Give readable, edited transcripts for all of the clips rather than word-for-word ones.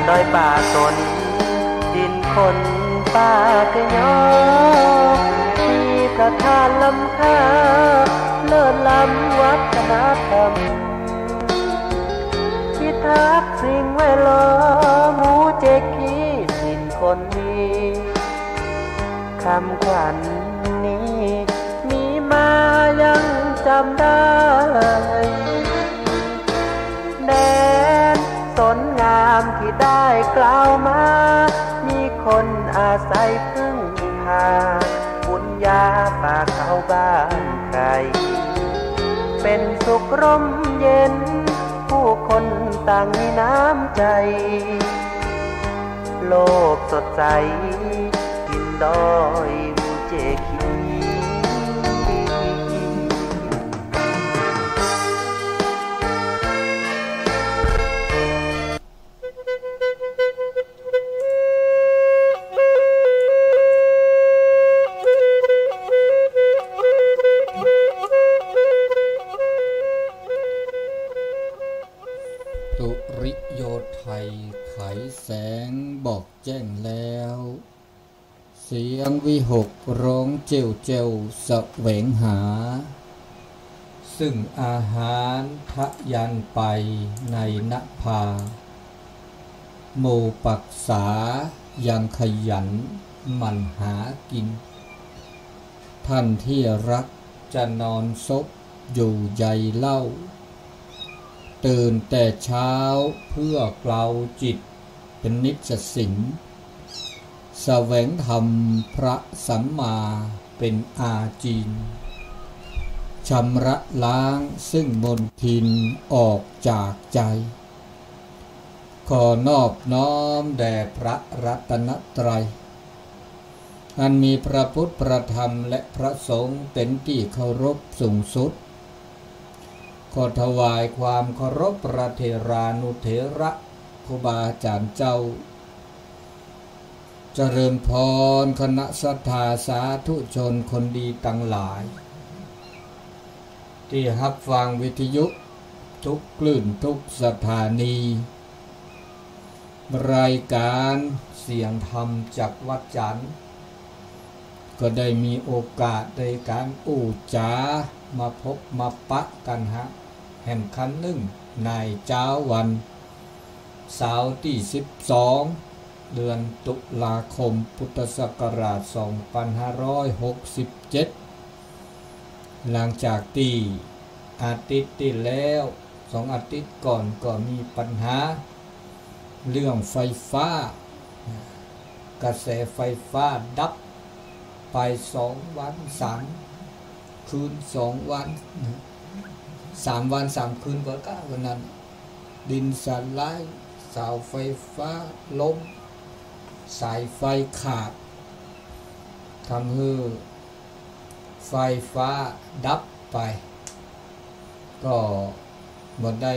ดอยป่าตนดินคนป่าเกยอมีประธานล้ำค่าเลิศล้ำวัฒนธรรมพิทักษ์สิ่งแวดล้อมหมู่เจกีถิ่นคนดีคำขวัญนี้มีมายังจำได้แดนสนงามที่ได้กล่าวมามีคนอาศัยพึ่งพาบุญญาป่าเขาบ้านใครเป็นสุขร่มเย็นผู้คนต่างมีน้ำใจโลกสดใสกินดอยมูเจคีตุริโยไทยไขแสงบอกแจ้งแล้วเสียงวิหกร้องเจ้วเจ้วแสวงหาซึ่งอาหารทะยันไปในนภาโมปักษายังขยันหมั่นหากินท่านที่รักจะนอนซบอยู่ใยเล่าตื่นแต่เช้าเพื่อเกลาจิตเป็นนิจสินแสวงธรรมพระสัมมาเป็นอาจีนชำระล้างซึ่งมลทินออกจากใจขอนอบน้อมแด่พระรัตนตรัยอันมีพระพุทธพระธรรมและพระสงฆ์เป็นที่เคารพสูงสุดขอถวายความเคารพพระเถรานุเถระครูบาอาจารย์เจ้าเจริญพรคณะศรัทธาสาธุชนคนดีทั้งหลายที่รับฟังวิทยุทุกคลื่นทุกสถานีรายการเสียงธรรมจากวัดจันทร์ก็ได้มีโอกาสในการอู้จามาพบมาปะกันแห่งคันหนึ่งในเจ้าวันเสาร์ที่12เดือนตุลาคมพุทธศักราช2567หลังจากที่อาทิตย์ที่แล้ว2อาทิตย์ก่อนก็มีปัญหาเรื่องไฟฟ้ากระแสไฟฟ้าดับไป2วัน3คืน2วัน3วัน3คืนก็วันนั้นดินสไลด์เสาไฟฟ้าล้มสายไฟขาดทำให้ไฟฟ้าดับไปก็บ่ได้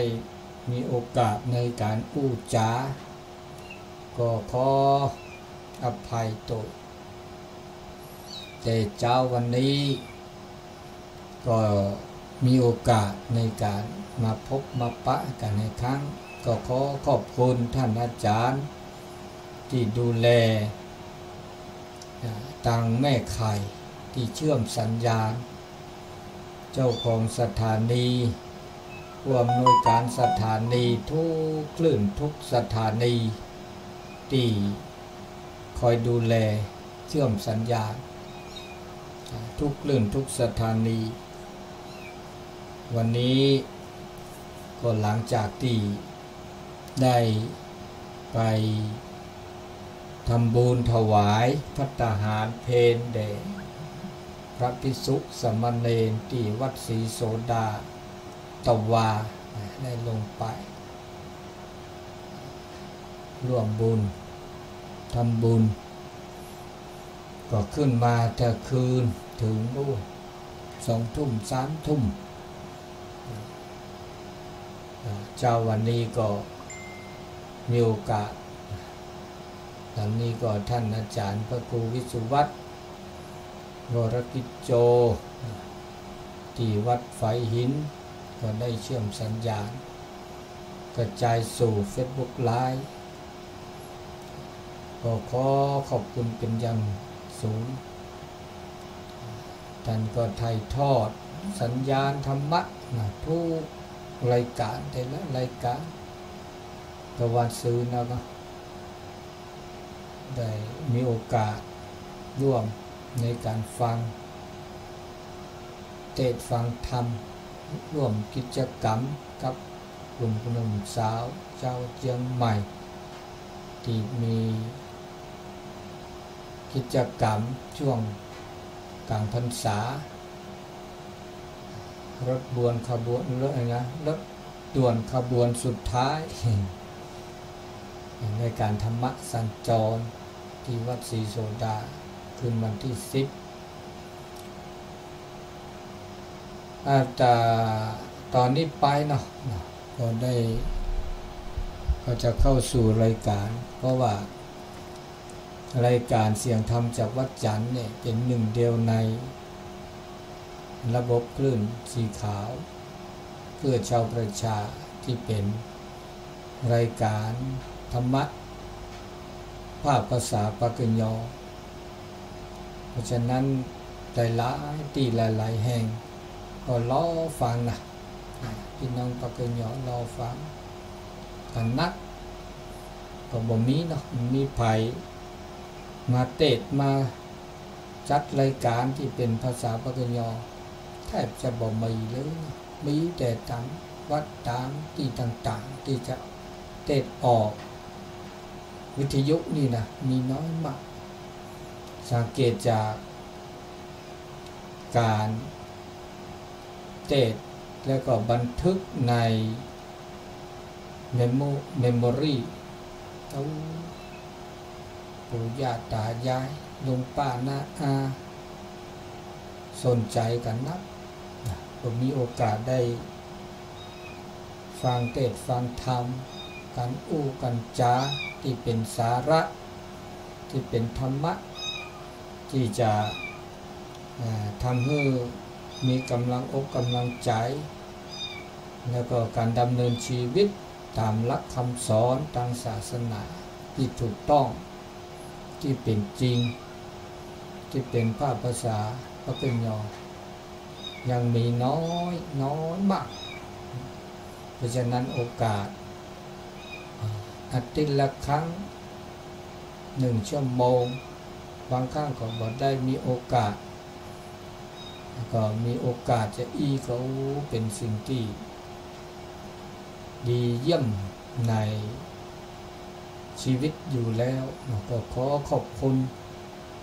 มีโอกาสในการอู้จาก็ขออภัยตนแต่เจ้าวันนี้ก็มีโอกาสในการมาพบมาปะกันในครั้งก็ขอขอบคุณท่านอาจารย์ที่ดูแลตังแม่ไข่ที่เชื่อมสัญญาณเจ้าของสถานีผู้อำนวยการสถานีทุกคลื่นทุกสถานีที่คอยดูแลเชื่อมสัญญาณทุกคลื่นทุกสถานีวันนี้ก็หลังจากที่ได้ไปทำบุญถวายภัตตาหารเพลแด่พระภิกษุสามเณรที่วัดศรีโสดาตวาได้ลงไปร่วมบุญทำบุญก็ขึ้นมาแต่คืนถึง2 ทุ่ม3 ทุ่มเจ้าวันนี้ก็มีโอกาสตอนนี้ก็ท่านอาจารย์พระครูวิสุวัฒน์วรกิจโจที่วัดไฟหินก็ได้เชื่อมสัญญาณกระจายสู่ Facebook Live ก็ขอขอบคุณเป็นอย่างสูงท่านก็ถ่ายทอดสัญญาณธรรมะทุกรายการแต่ละรายการตะวันซื้อนะก็ได้มีโอกาสร่วมในการฟังเทศน์ฟังธรรมร่วมกิจกรรมกับกลุ่มหนุ่มสาวชาวเชียงใหม่ที่มีกิจกรรมช่วงกลางพรรษารถด่วนขบวนรถด่วนขบวนสุดท้ายในการธรรมะสัญจรที่วัดศรีโสดาคืนวันที่10แต่ตอนนี้ไปเนาะก็ได้ก็จะเข้าสู่รายการเพราะว่ารายการเสียงธรรมจากวัดจันทร์เนี่ยเป็นหนึ่งเดียวในระบบคลื่นสีขาวเพื่อชาวประชาที่เป็นรายการธรรมะภาคภาษาปากยอเพราะฉะนั้นหลายที่หลายแห่งก็รอฟังนะพี่น้องปากยอรอฟังกันนักก็บ่มีเนาะมีไผมาเทศมาจัดรายการที่เป็นภาษาปากยอแทบจะบ่มีเลยมีแต่ตามวัดตามที่ต่างๆที่จะเทศออกวิทยุนี่นะมีน้อยมากสังเกตจากการเทศแล้วก็บันทึกในเมมโมรีปู่ย่าตายายลุงป้าน้าอาสนใจกันนักผมมีโอกาสได้ฟังเทศน์ฟังธรรมกันกันจาที่เป็นสาระที่เป็นธรรมะที่จะทำให้มีกำลังอกกำลังใจแล้วก็การดำเนินชีวิตตามหลักคำสอนทางศาสนาที่ถูกต้องที่เป็นจริงที่เป็นภาษาปากยอยังมีน้อยมากเพราะฉะนั้นโอกาสอาทิตย์ละครั้ง1 ชั่วโมงบางครั้งก็บ่ได้มีโอกาสก็มีโอกาสจะก็เป็นสิ่งที่ดีเยี่ยมในชีวิตอยู่แล้วก็ขอขอบคุณ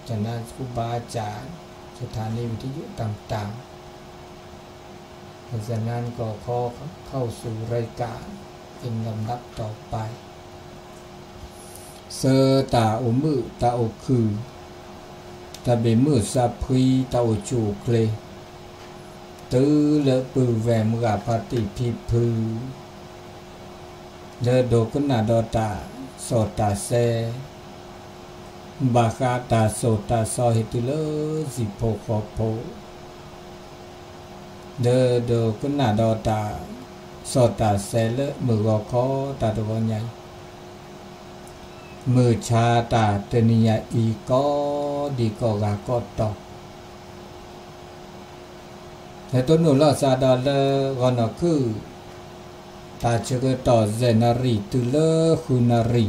เจ้าหน้าที่ครูบาอาจารย์สถานีวิทยุต่างๆเพราะฉะนั้นก็ขอเข้าสู่รายการเป็นลำดับต่อไปเซตาอุมือตาอุคือตาเบมือซาพีตาอุจูเคลตื้อเลปือแวมกาปฏิพิพือเลโดกุนาดอตาโสตาเซบาคาตาโสตาซอหิตุเลสิโพโคโพเลโดกุนาดอตาโสตาเซเลมือกอคอตาตะวันใหญ่มือชาตาเตนิยาอีก็ดีก็กาก็ตอแต่ตัวนู้นเราซาดาเลก็นคือตาเชกต่อเจนารีตุเลคุนารี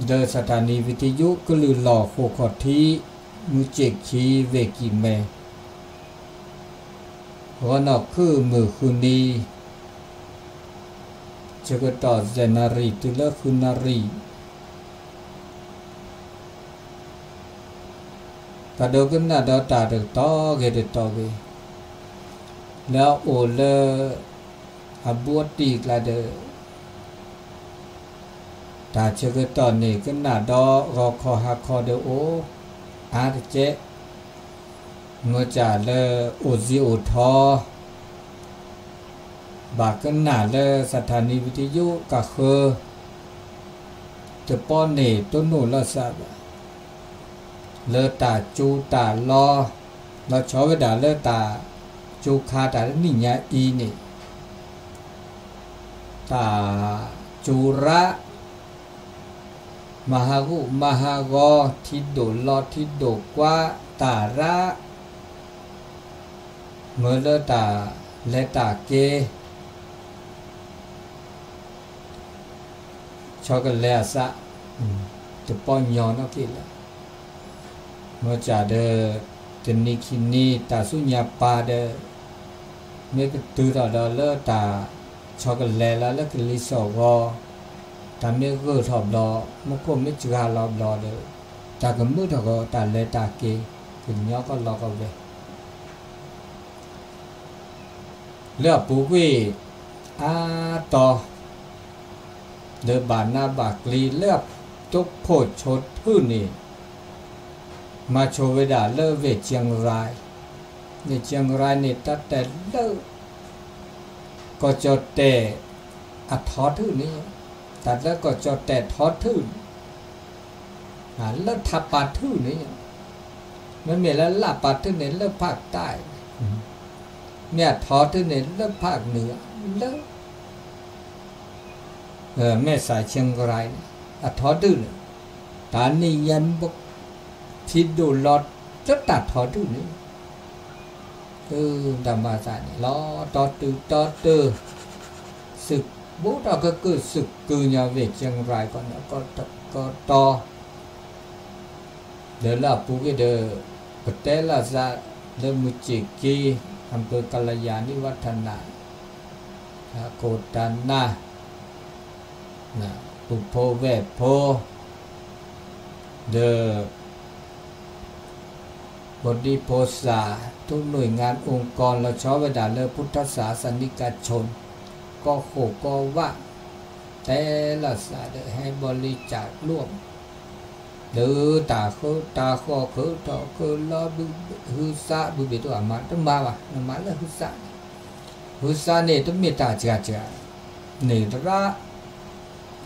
เดสถานีวิทยุก็ลือหลอกโคขอทีมือเจกชีเวกิเมก็นคือมือคุนีเชกต่อเจนารีตุเลคุนารีกระโดดขึ้นหน้าดอตาเด็กต่อเกเดต่อเกแล้วโอเลอบวติกลาเดตาเชกต่อนี่ขึ้นหน้าดอรอคอฮักคอเดโออาร์เจเมื่อจ่าเลโอซิโอทอบาขึ้นหน้าเลสถานีวิทยุกะเคอจะป้อนนี่ต้นหนูละสับเลตาจูตาลอเราชอบเวลาเลตาจูคาตานิญาอีนี่ตาจูระ มหาหุมหากอทิโดลอทิโดกว่าตาระเมื่อเลตาเลตาเกชอกันเลสะจะป้อนยอนอกิละเมื่อจ่าเดตนิคินีตาสุญญาปาเดเมื่อตื่นต่อเลตาชอกันเลละเลกลิสอกอตาเมื่อก็ทอบดอมุกไม่จืดลอบดอเดตากมือถกตาเลตาเกขึ้นยอก็ลอกเอาเลยเลือกปูกีอาต่อเดินบานหน้าบากลีเลือกจุกโพดชดพื้นนี่มาโชว์เวดาเลือกเวเชียงรายในเชียงรายนี่ตั้งแต่เลิกก็จดแต่อัดทอดทื่นนี่ตัดแล้วก็จดแต่ทอดทื่นเลิกทับปาทื่นนี่มันมีแล้วลาปาทื่นนี่เลิกภาคใต้เนี่ยทอทื่นนี่เลิกภาคเหนือเลิกแม่สายเชียงรายอัดทอดทื่นตอนนี้ยันบกทิดดูลอดจะตัดทอดทื่นนี่ดำมาสายล้อตอตือศึกbố đó cứ sực cừ nhà về Chiang Rai còn nó có to đó là phụ cái đời có thể là ra đời một chỉ kỳ làm tôi Kalayani Wattana Kotana Pupo về po the body posa ทุกหน่วยงานองค์กรเราชอบเวลาเลิกพุทธศาสนิกชนก็โขก็ว่าแต่ละสาได้ให้บริจาคร่วมหรือตาข้อคือต่อคือรอฮือซาบุบิตัวมาต้องมาว่ะมาแล้วฮือซาเนี่ยต้องมีตาจ้านี่ระ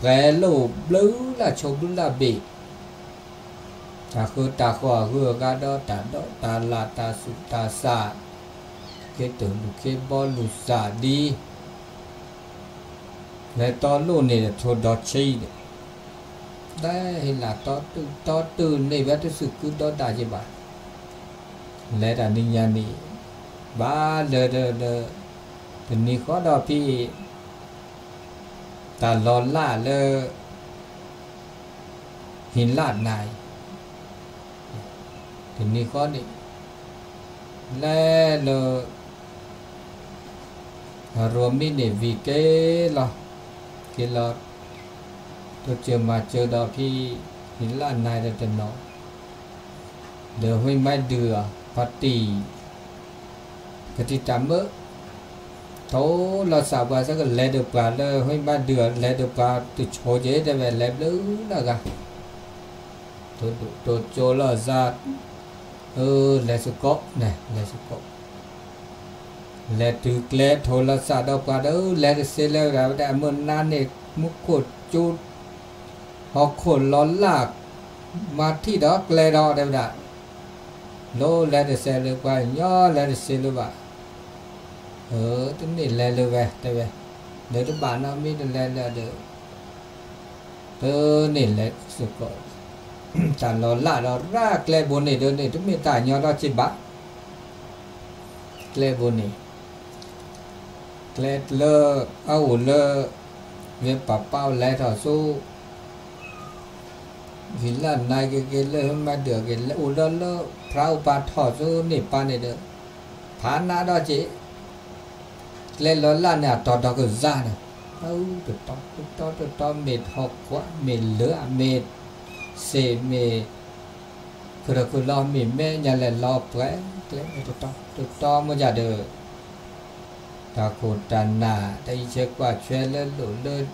แกโลบลือละชมละเบตาข้อคือกาดอตาลาตาสุตาสาเคตุลุเคบอลุสาดีและตอนลูกนี่โทดอชีได้เห็นละตอตื่นในวัฏสุกุดอดาจิบะและดานิยานีบ้าเลทีนี้ข้อดอพี่ตาลอนล่าเลหินลาดนายทีนี้ข้อนี้และรวมมินิวิเกลกิลตัวเจอมาเจอดอกพี่หินล้านนายแต่นอเดี๋ยวให้ไม่เดือปฏิกติจำเมื่อโตเราสาวว่าสักเลเดปลาเลยให้ไม่เดือเลเดปลาติดโชเจแต่แบบเลบลื้อนะกะตัวโจลาซาเลสุโกเนี่ยเลสุโกเลตุเกลโทรศัพท์ดอกกว่าเลเซเลเราได้เมื่อนานเนี่ยมุกขดจุดหอกขดล้อลากมาที่ดอกเลดอได้ได้โลเลเซเลกว่าย่อเลเซเลว่าตัวนี้เลเลเวแต่เวเดี๋ยวบ้านเรามีเลเด้นี่เลสุโกแต่ล้อลากเรารากเลบนนี่เดินนี่ตัวมีตาย่อเราจิบะเลบนนี่เกล็ดเลเอาเลเวียปะเป้าแลต่อสู้หินล้านนายเกลเลมาเดือเกลอุลเลพระอุปาทอสู้นี่ปานนี่เด้อผานาดอจิเกล็ดล้านเนี่ยต่อดอกซ่าเนี่ยตุ๊ตอเม็ดหอกกว่าเม็ดเหลือเม็ดเซเมคือรอมีแม่ยันแลรอแปะเกล็ดตุ๊ตอมันจะเด้อตาโคตานาได้เช็คว่าช่วยเล่นหลุดเล่น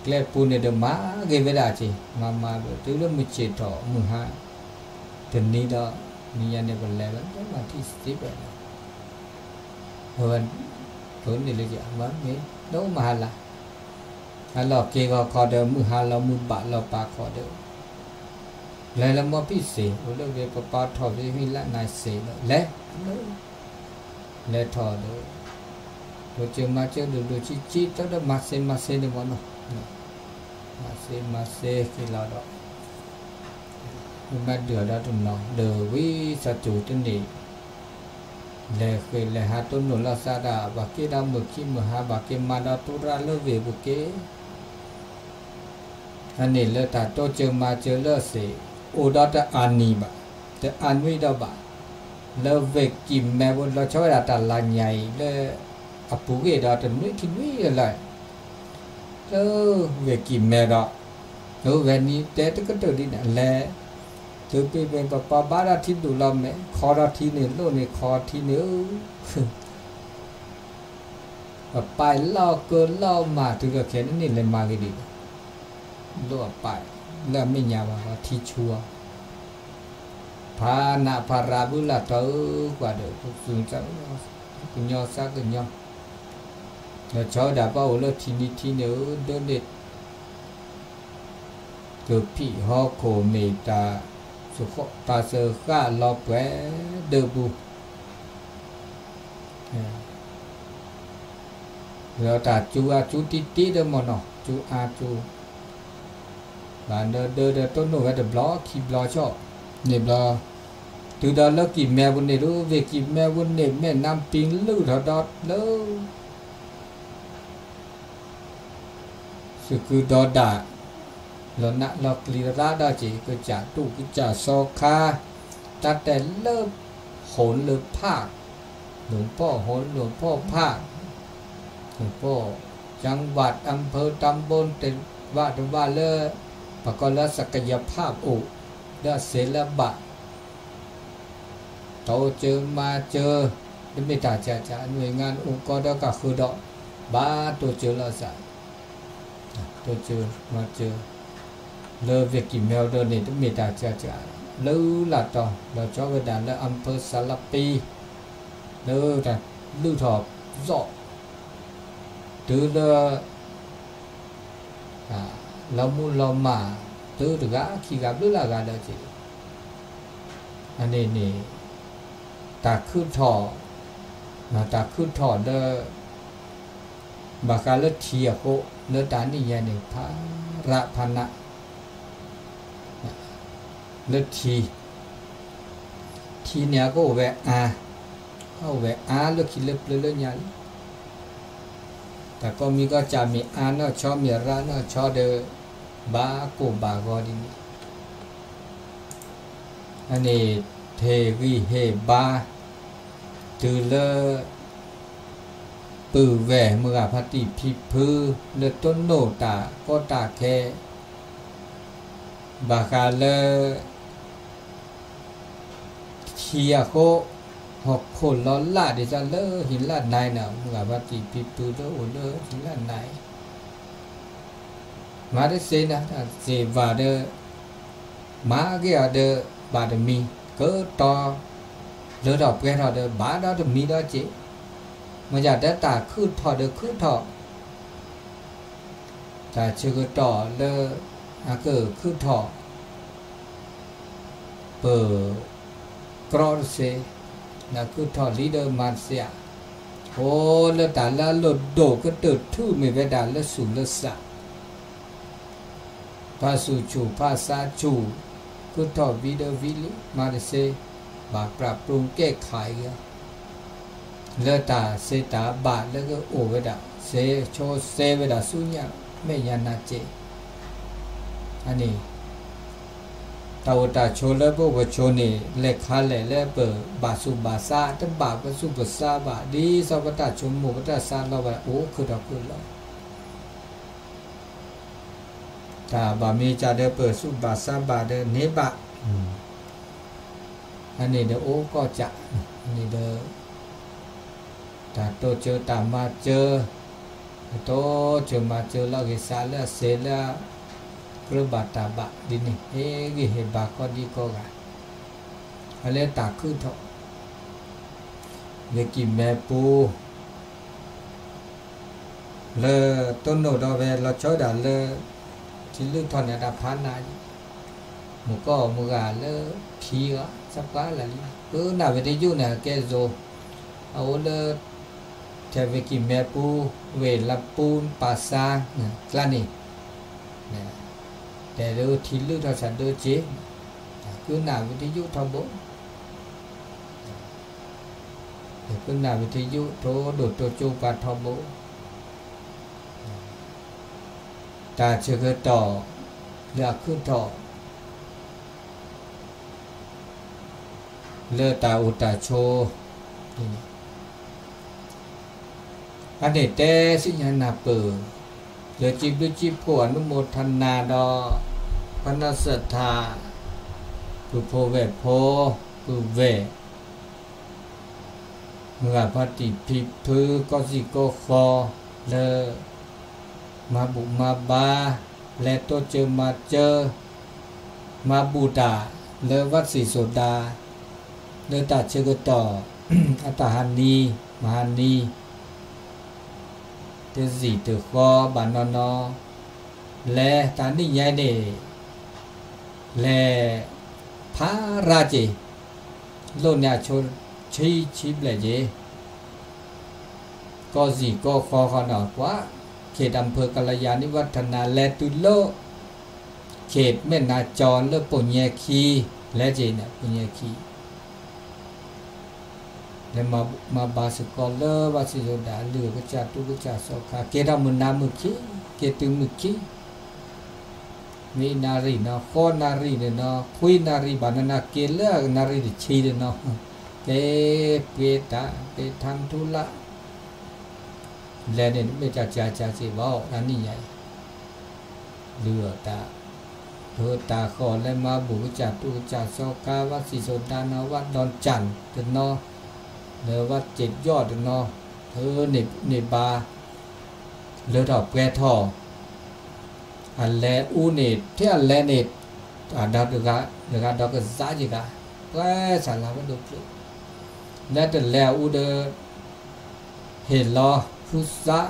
เกล็ดปูนเดมาเกเวดาจีมาแบบตัวเรื่องมือเจ็ดต่อมือห้าถึงนี้ดอกนี่ยันเนี่ยเป็นแล้วก็มาที่สิบแล้วเฮ้ยตัวนี้เลยจ้ะมันนี่ดูมาละฮัลโหลเกี่ยวกับคอเดิมมือห้าเรามือบะเราปากคอเดิมแล้วเรามาพิเศษเราเรียกว่าปาทอดที่มีละนายเสกแล้วเลทอดูตัวเจอมาเจอดูชีต้องได้มาเซนเดี๋ยวมัน มาเซกิลาดมาเดือดตุนนอเดวิสัจจุตนีเลเคเลหาตุนุลาซาดาบากิดามุกิมหาบากิมาดาตุราเลเวบุเกอันนี้เลตาโตเจอมาเจอเลเสโอดาตอานีบะแต่อันวิดาบะเลเวกิมแมบุลชอยตาลาใหญ่เลอปุเกดาตนุทินุยอะไรเลเวกิมแมดาเลเวนีเตตก็ตัวดีนะแลถือเป็นปะปะบาราทิดุลาเมคอราทีเนี่ยโลเนี่ยคอทีเนี่ยไปเล่าเกินเล่ามาถึงกับแค่นี้เลยมากี่ดีโลไปแล้วไม่ยาวว่าที่ชัวพานาพาราบุลาเตอกว่าเดิมสุนทรกุญยอสักกุญยอแล้วชาวดาบเอาเลยทีนี้ทีเนี่ยเดินเด็ดเกิดพี่ฮอโคเมตาสุขตาเสือข้าลอแปเดบุเราตาจูอาจูติติเดมอนอจูอาจูบานเดต้นโน้ตเดบล็อกคีบล็อกชอบเนี่ยบล็อกตัวดอลแล้วกี่แม่บุญเนี่ยรู้เวกี่แม่บุญเนี่ยแม่น้ำปิงลู่ถอดดอดแล้วสุกุดอดาเราหนักเรากลีราได้จีก็จะตู้ก็จะโซคาตั้งแต่เริ่มโหนเริ่มภาคหลวงพ่อโหนหลวงพ่อภาคหลวงพ่อจังหวัดอำเภอตำบลเป็นว่าเลิศประกอบและศักยภาพอุได้เสลบะโตเจอมาเจอไม่ต่างจากหน่วยงานองค์กรแล้วก็คือดอกบ้าตัวเจอแล้วสัตัวเจอมาเจอเลเวกิเมลเดนี่ต้องมีตาจ้าเลหลัดต่อเราชอบไปด่านและอำเภอสารปีเลแต่ลื้อถอบจอบตื้อเลเรามูเรามาตื้อถึงอ่ะขี้กับลื้อละกันได้จีอันนี้นี่ตาขึ้นถอตาขึ้นถอเดบากาเลเทียโคเลตานี่ยันนี่พาระพันะเลทีเนี่ยก็แวะเอาแวะเลคิเลเลื่อนยันแต่ก็มีก็จะมีเนาะชอบมีร้านเนาะชอบเดบาโกบากอดินอันนี้เทวีเฮบาตือเลปือแหวเมื่อพัติพิพือเลต้นโนตาก็ตาแคบาคาเลเชียโคหกคนล้อลาดิจะเลหินลาดนายน่ะเมื่อพัติพิพือเลโอเลหินลาดนายมาได้เซนะเซวาเดมาเกียเดบาดมีก็ต่อเลดอกแกทอเดบาดอมีดอจิมันจะได้ตาขึ้นถอดขึ้นถอดแต่ชื่อก็ต่อเลเกิดขึ้นถอดเปิดกรอเซนะขึ้นถอดลีเดอร์มันเสียโอ้เลตาละหลุดโดก็เติดทู่ไม่ไปด่าละสูละสะภาษุจูภาษาจูขึ้นถอดวีเดอร์วิลิมาเซบาปรับปรุงแก้ไขเลตาเซตาบาแล้วก็โอเวดาเซโชเซเวดาสุญญาไม่ยานาเจอันนี้ตาวตาโชเลบวโชนี่เลขาเลเปบาสุบาซาตบาปสุบซาบาดีสวัตชมมุตซาลาวโอคือดอกคือละตาบามีจาเดเปสุบาซาบาเดเนบะอันนี้เดโอก็จะอันนี้เดตาโตเจอตามาเจอโตเจอมาเจอแล้วกิสาละเสละกระบาตาบะดินี่เฮกิเฮบาก็ดีก็กันอะไรตาขึ้นเถอะเวกิแม่ปูเลต้นโนดอเวลชอดาเลที่ลึกทอนเนี่ยดาพานามุก็มุกาเลพีก็สักว่าอะไรน่าเวทีอยู่เนี่ยแกโซเอาเลเทวิกิแม่ปูเวลปูนปาซากล้านี่ นะแต่เรื่องที่เรื่องทางสันเดินเจ๊คือหนาวิทยุทบคือหนาวิทยุโทรโดดโตจูปาทบตาเชื่อต่อเลือกขึ้นต่อเลือกตาอุตาโชอันนี้แต่สิญาณเปิดเลือจิบด้วยจิบผัวนุโมทนาดอพนัสธาปุโพเวโพปุเวเมื่อพติภิพือก็สิโกคอเลมาบุมาบาและโตเจอมาเจอมาบูดาเลวัดศรีโสดาเลตาเชกต่อ อัตหันนีมหันนีเตสีเตคอบานนอและตานี่ยายเนและพระราเจโลญาชนชีชิบเลยเจก็สิก็คอขนอกว่าเขตอำเภอกัลยาณิวัฒนาและตุโลเขตแม่นาจรและปุญญคีและเจเนี่ยปุญญคีและมาบาสกอลเลอร์วาสิโยดาเลือกจาตุกจาสกาเกรามุนามุคีเกตุมุคีมีนารีเนาะโคนารีเนาะคุยนารีบานานาเกเลนารีชีเนาะเกเปตาเปทำธุระและเนี่ยไม่จะจ่าสิว่าอันนี้ใหญ่เลือตาเธอตาขอและมาบุกจาตุกจาสกาวัดสิโสดานาวัดดอนจันทร์เนาะเนื้อวัดเจ็ดยอดเนาะเธอเนบาเลือดอกแกทออันแลอูเนตที่อันแลเนตดาวดึกะดอกก็ซาจิกะแกสารวัตถุพลุและแต่แลอูเดเห็นลอพุษะ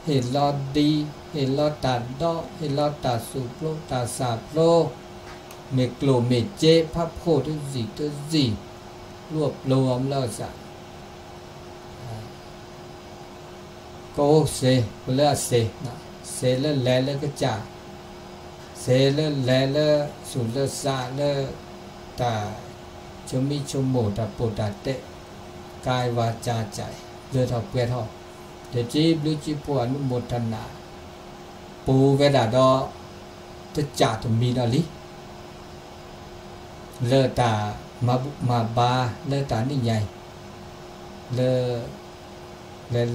เห็นลอดีเห็นลอตาดอเห็นลอตาสุโปรตาสาโปรเมกโลเมเจพระโพธิสิทธิ์สิรวบรวมแล้วสะโกเซเปลเซนะเซเลแลเลกจ่าเซเลแลเลสุเลสาเลตาชมิชโมตาโปตาเตกายวาจาใจเลือดออกเปลือดออกเดจีบลูจิปวานุโมทนาปูเวดาดอจะจ่าตมีดอลิเลตามาบาเลตานี่ใหญ่เล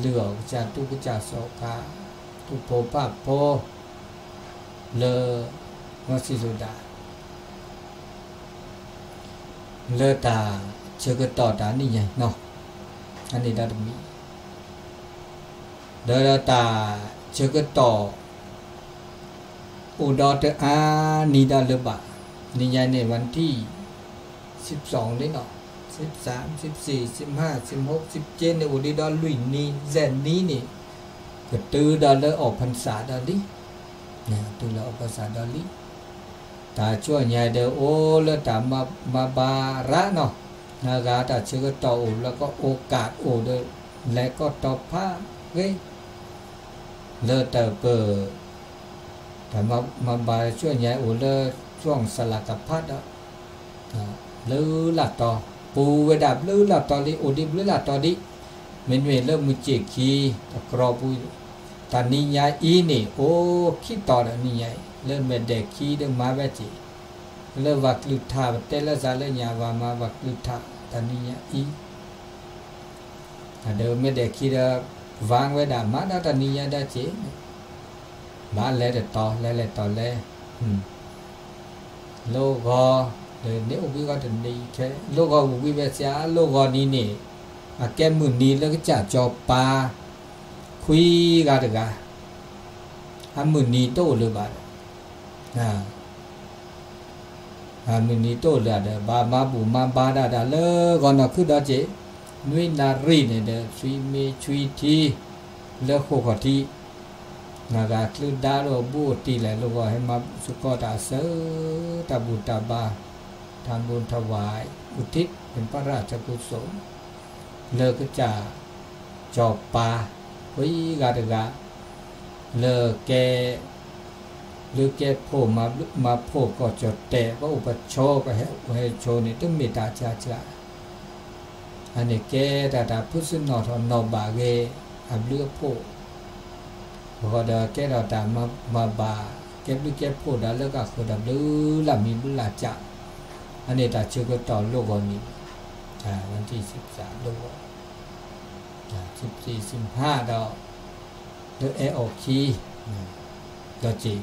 เลือกจาตุกจาโสกาตุโพปะโพเลวสิสุดาเลตาเชกต่อตานี่ใหญ่เนาะอันนี้ดามีเลตาเชกต่ออุดรอานิดาเลบะนี่ใหญ่ในวันที่12นี่เนาะ13 14 15 16 17ในอุดิดอลุยนี่แซนนี้นี่ก็ตือดอลออกพรรษาดอลินะตือละออกพรรษาดอลิตาช่วยใหญ่เด้อโอแล้วตามาบาระเนาะนากาตาเชื่อต่อโอแล้วก็โอกาสโอเด้อและก็ต่อผ้าเว้ยเลอเตอเปอแต่มาบาช่วยใหญ่โอเลอช่วงสลักกับพัดอ่ะลือละต่อปูเวดับลือละต่อลิโอดิบลือละต่อดิเมนเวเริ่มมือเจคีตะกรอปุยตานิยาอีนี่โอ้คิดต่อแล้วนี่ใหญ่เริ่มเมเด็กคีเดิมมาเวจิเริ่มวักลุธาเตลซาเลญาวามาวักลุธาตานิยาอีเดิมเมเด็กคีเดวางเวดามาตานิยาดาเจบ้านแล้วต่อแล้วต่อแล้วโลกอเดี๋ยวนี้อุบิก็จะดีแค่โลกอุบิเวสยาโลกนี้นี่แกมือนี้แล้วก็จะจอปาคุยกันเด็กมือนี้โตเลยบ้านมือนี้โตเลยเด้อบามาบุมาบาดาดาเลยก่อนน่ะคือดาเจนุยนารีเนี่ยเด้อชุยเมชุยทีแล้วโคกทีนากาคลือดาโรบูตีแหละโลกให้มาสุกตาเสตาบุตาบาทำบุญถวายอุทิศเป็นพระราชกุศลเลก็จะจอบปาคุยกันเด็กเลแก หรือแกโผล่มาโผล่ก็จะแต่ว่าอุปโชก็ให้โชนี่ต้องเมตตาจ้าอันนี้แกแต่พุทธนอทอนอบาเกอับเลือโผล่พอเดแกเราตามมาบาแกหรือแกโผล่ได้แล้วก็คือดับลือละมีบุลาจ้าอันนี้ตาชื่อก็ต่อโลกวันนี้วันที่13โลก14-15ดอกเดือออกคีดอจี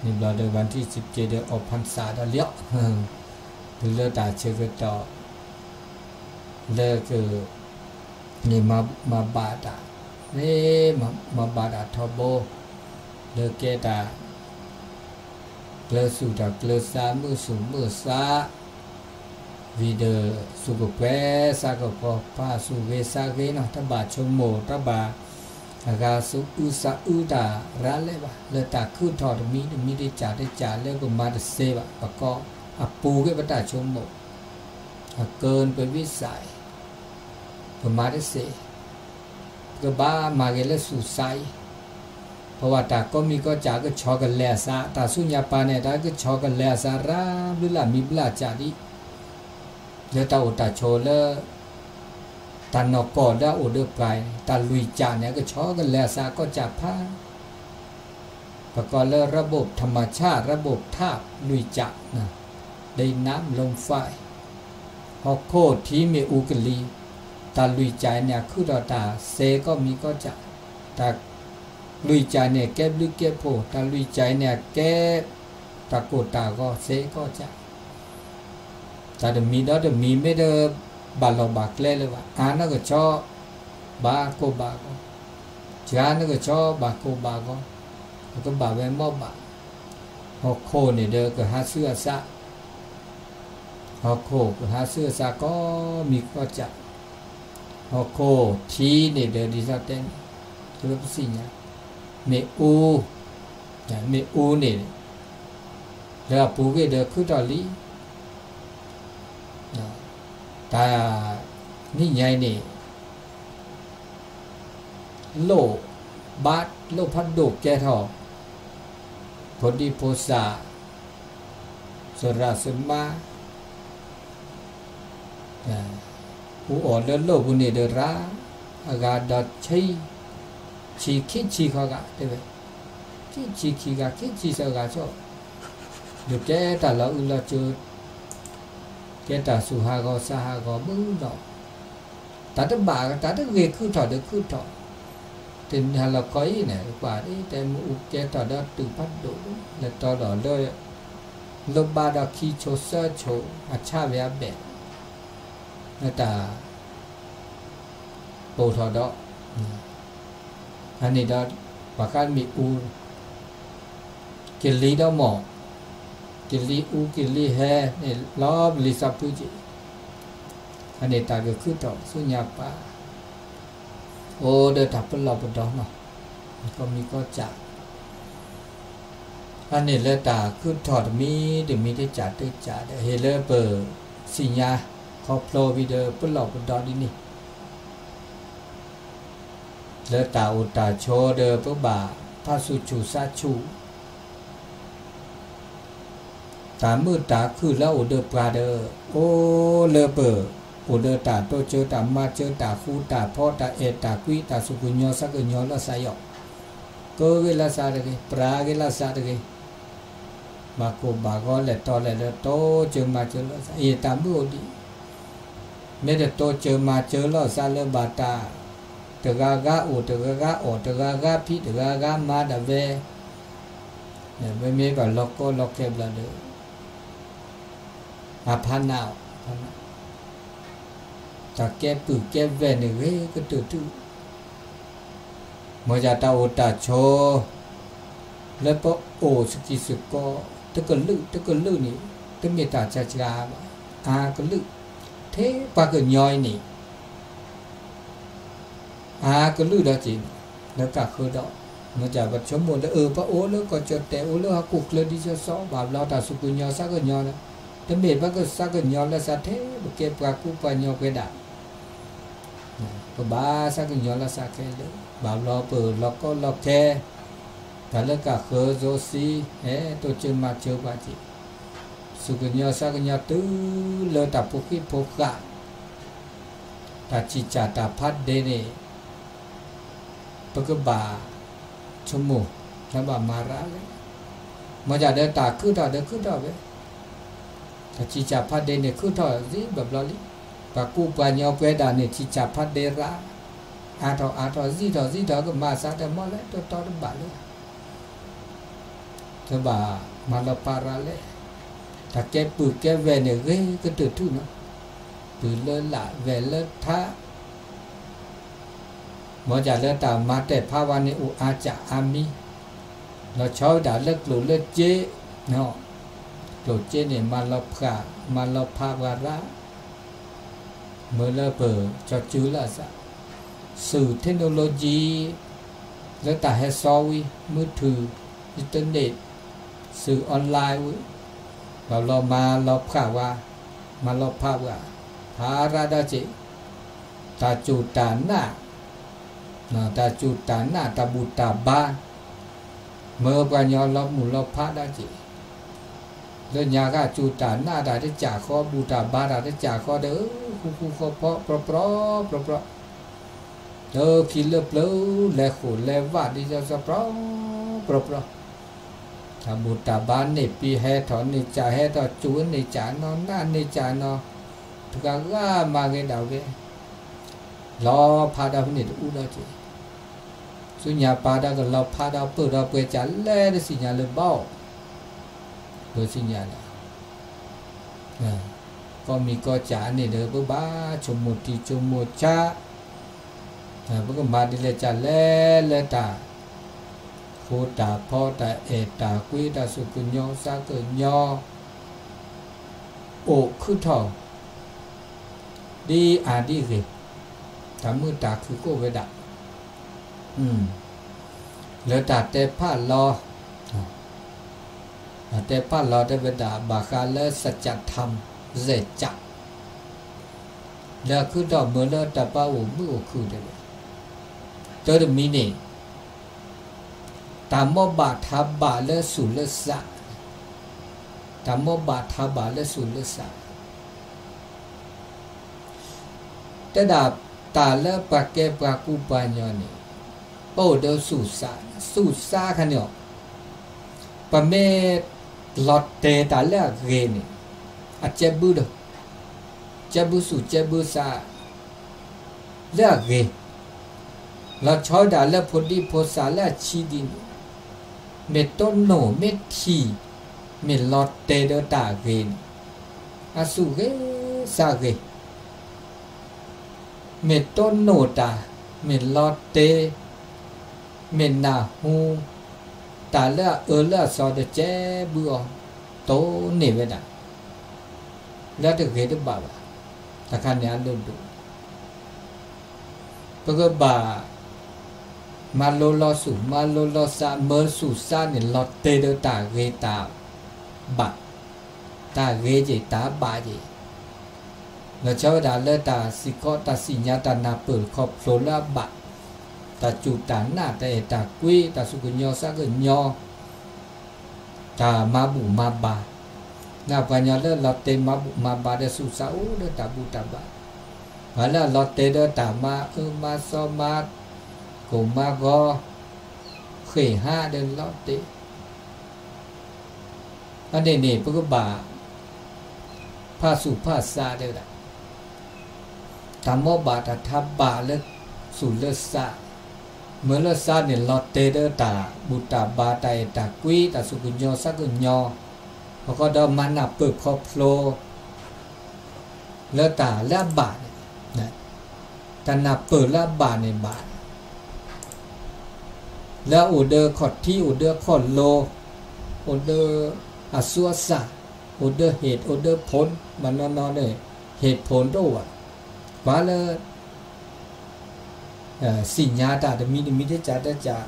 นี่เราเดือวันที่17เดือออกพรรษาดอเลี้ยหรือเลือตาเชื่อก็ต่อเลือคือนี่มาบาดานี่มาบาดาทบโบเลือเกตาเลือสุดาเลือสามือสูมือสาวิเดสุกเปสากปปาสุเวสาเกนะทบาชมโมทบาอากาสุอุสาอุดาระเลบะเลตาคือทอดมีได้จ่าแล้วก็มาดเซบะปะก็อปูเกปตาชมโมเกินไปวิสัยก็มาได้เซก็บ้ามาเกลสุไซเพราะว่าตาก็มีก็จ่าก็ชอกันแลซาตาสุญญาปาเนี่ยตาก็ชอกันแลซาราบิลามีบลาจาดิเดี๋ยวตาอุตาโชเลตานอกก่อนได้อุดปลายตาลุยจานเนี่ยก็ชอกันแลซาก็จับผ้าประกอบเลยระบบธรรมชาติระบบธาตุลุยจักนะได้น้ำลมไฟฮอกโคที่มีอุกลีตาลุยใจเนี่ยคือตาเซก็มีก็จะตาลุยใจเนี่ยแก้บลึกแก้โพตาลุยใจเนี่ยแก้ตาโกตาก็เซก็จะแต่เดี๋ยวมีเดี๋ยวมีไม่ได้บาลบากเล่เลยว่านั่นก็ชอบบาโกบาก็จานั่นก็ชอบบาโกบาก็แล้วก็บาเวมอบบาฮอกโคเนี่ยเด้อก็หาเสื้อซะฮอกโคก็หาเสื้อซะก็มีก็จะฮอกโคทีเนี่ยเด้อดิซาเต็นตัวสิ่งเนี่ยเมอูเนี่ยแล้วปูเกเด้อคือตอลีตานี่ไงนี่โลบาดโลพัดโดกแกทอพอดีโพสาสระสมาผู้อ่อนเดินโลบุเนเดราอากาศดัดชีคิดชีเขากะได้ไหมชีคิกะคิดชีสกะชอบเดี๋ยวแกแต่ละอุลาจูแกตาสุหากอสหากอมือดอกตาตะบากตาตะเวคือถอดคือถอดถึงฮัลโหลก้อยเนี่ยกว่าที่แต่มุกแกตอดตึงพัดดูและตอดเลยลบบาดคีโชเซโชอาชาเวียเบนั่นตาโปทอดอันนี้ดอปากการมีอูกิลีดอหมอกิลีอูกิลีแฮนี่ล้อลิซาปุจิอันนี้ตาก็คือต่อสุญญาปาโอเดตับเป็นเราเป็นดอกเนาะก็มีก็จัดอันนี้เลยตาคือถอดมีเดี๋ยวมีได้จัดเฮเลเปอร์สิญญาคอโปรวิเดอร์เป็นเราเป็นดอกดินี่เลยตาอุตาโชเดอร์เพื่อบาพาสุจูซาชูตามือตาคือแล้วอุเดอร์ปลาเดอร์โอเลเปอร์อุเดอร์ตาโตเจอตามาเจอตาฟูตาพ่อตาเอตากุยตาสุกุญญสักกุญญละสายอกเกเวลาสาเดกปราเกลาสาเดกบาโกบากอเลตอเลโตเจอมาเจอละเอตามือดีไม่ได้โตเจอมาเจอละสาเลบาตาตะกากาโอตะกากาออตะกากาพิตะกากามาดาเวเนี่ยไม่มีแบบล็อกก็ล็อกเก็บละเด้อพันนาวตาแก้ปื้แก้แว่นเว้ก็ตื้อมอจะตาโอตาโชแล้วพอโอสกิสก็ตะกลึนี่ตะเมตตาจาจาก็ลึเทปากก็ย่อยนี่ก็ลึดจริงแล้วก็คือดอกมันจะบัดชมหมดพระโอแล้วก็จดแต่โอแล้วกุกเลยดิจะซ้อบาปเราตาสุกุญญาสักกุญญานะแต่เมตว่าก็สักกุญญาแล้วสัตเทเก็บปากกุปัญญาไปด่าก็บ้าสักกุญญาแล้วสักแค่เลยบาปเราเปิดเราก็เราแค่ แต่เลิกกะเคอโซซีตัวเจมาเจอบาจิสุกญาสักญาตื้อเลตาปุกิปุกะตาจิจาตาพัดเดเนปกบาชมูแล้วบามาระเลยมาจากเดตาคือตาเดคือตาเวตาจิจาพัดเดเนคือตาสิแบบลอลิปากูปานยอเปดาเนจิจาพัดเดระอาทอซีก็มาซาแต่มอเลยตัวตอดบาเลยเธอบามาลปาระเลยถ้าแกปืนแกเวเนเกก็ตื่นทุนนะปืนเลละเวเลท่าหมอจ่าเลตามาแต่ภาวะในอุอาจาอามีเราชอบด่าเลิกหลุเลิกเจเนาะหลุเจเนี่ยมาลพามาลภาวะระเมื่อเลเปิดจะจื้อละซะสื่อเทคโนโลยีแล้วแต่ให้ซอวิมือถืออินเทอร์เน็ตสื่อออนไลน์วิเรามาลบข่าวว่ามาลบภาพว่าภาราดาจิตาจูตาหน้าตาจูตาหน้าตาบุตาบาเมื่อปัญญาลบหมู่ลบพระดาจิเรื่องยากาจูตาหน้าได้ได้จ่าข้อบุตาบาได้จ่าข้อเด้อคู่ข้อเพาะเพราะคิดเลือบเลื้อแลขูแลวาดดิจะสะเพราะถ้าบุตรบ้านนี่ปีแห่ถอนนี่จ่าแห่ต่อจูนนี่จ่านอนหน้านี่จ่านอทุกอย่างก็มาเงินดาวเวรอพาดาวนี่อุดาจีสุญญาพาดาวก็รอพาดาวเปิดเราเปิดจ่าเล่ได้สิญญาเลยเบ้าโดยสิญญาละก็มีก็จ่านี่เด้อเบบ้าชมมุติชมมุชาพวกมาดิเลจ่าเล่ตาโคตาพ่อตาตากุยตาสุกุญญสากุญญโอคือทอดีอาดีเกตามือตาคือโกเวดะแล้วตาเตผ้าลอเตผ้าลอเตเวดาบาคาเลสัจธรรมเจจักแล้วคือดอกเมื่อเลตาป้าอูมือคือเดเตอร์มินีตามโมบาทาบาเลสุเลสะตามโมบาทาบาเลสุเลสะแต่ดาตาเลปะเกปะกูปัญญานี่โปเดสุสาคันเนาะปะเมลอตเตตาเลเกนี่อะเจบุดเจบุสุเจบุสาเลเกเราชอยดาเลพอดีพอสาเลชีดินเมตโนเมทีเมลอตเตเดตาเกนอาสุเกซาเกเมตโนตาเมลอตเตเมนาฮูตาเลเลซอเดเจบัวโตเนเวดาแล้วเดเกดบาบาตะคันยาลุดูปะกบามาโลลอสุมาโลลอซาเมอร์สุซาเนี่ยลอตเตเดตาเกตาบะตาเกจิตาบาจิแล้วเจ้าดาเลตาสิกอตาสิญญาตานาเปิดขอบโซลาบะตาจูตาหน้าตากุยตาสุกุญญสักญอตามาบุมาบาหน้าปัญญาเลลอตเตมาบุมาบาเดสุซาอูเดตาบุตาบาฮาลาลอตเตเดตามามาซอมากูมาก็เขยห้าเดินลอดติอันนี้พวกบ่าผ้าสุผ้าซาเด้อตามโมบาตทับบาเลิกสุเลิกซาเมื่อเลิกซาเนี่ยลอดเตเดอตาบุตาบาตาตากุยตาสุกุญญสักุญญเขาก็ดอมันนับเปิดครอบโฟลแล้วตาแล้วบาเนี่ยแต่นับเปิดแล้วบาในบาแล้วอุเดอร์ขอดที่อุเดอร์ขอดโลอุเดอร์อาสัวสะอุเดอร์เหตุอุเดอร์ผลมันนอนเลยเหตุผลด้วยว่าเลยสิญญาตาแต่มีได้จ่าได้จ่า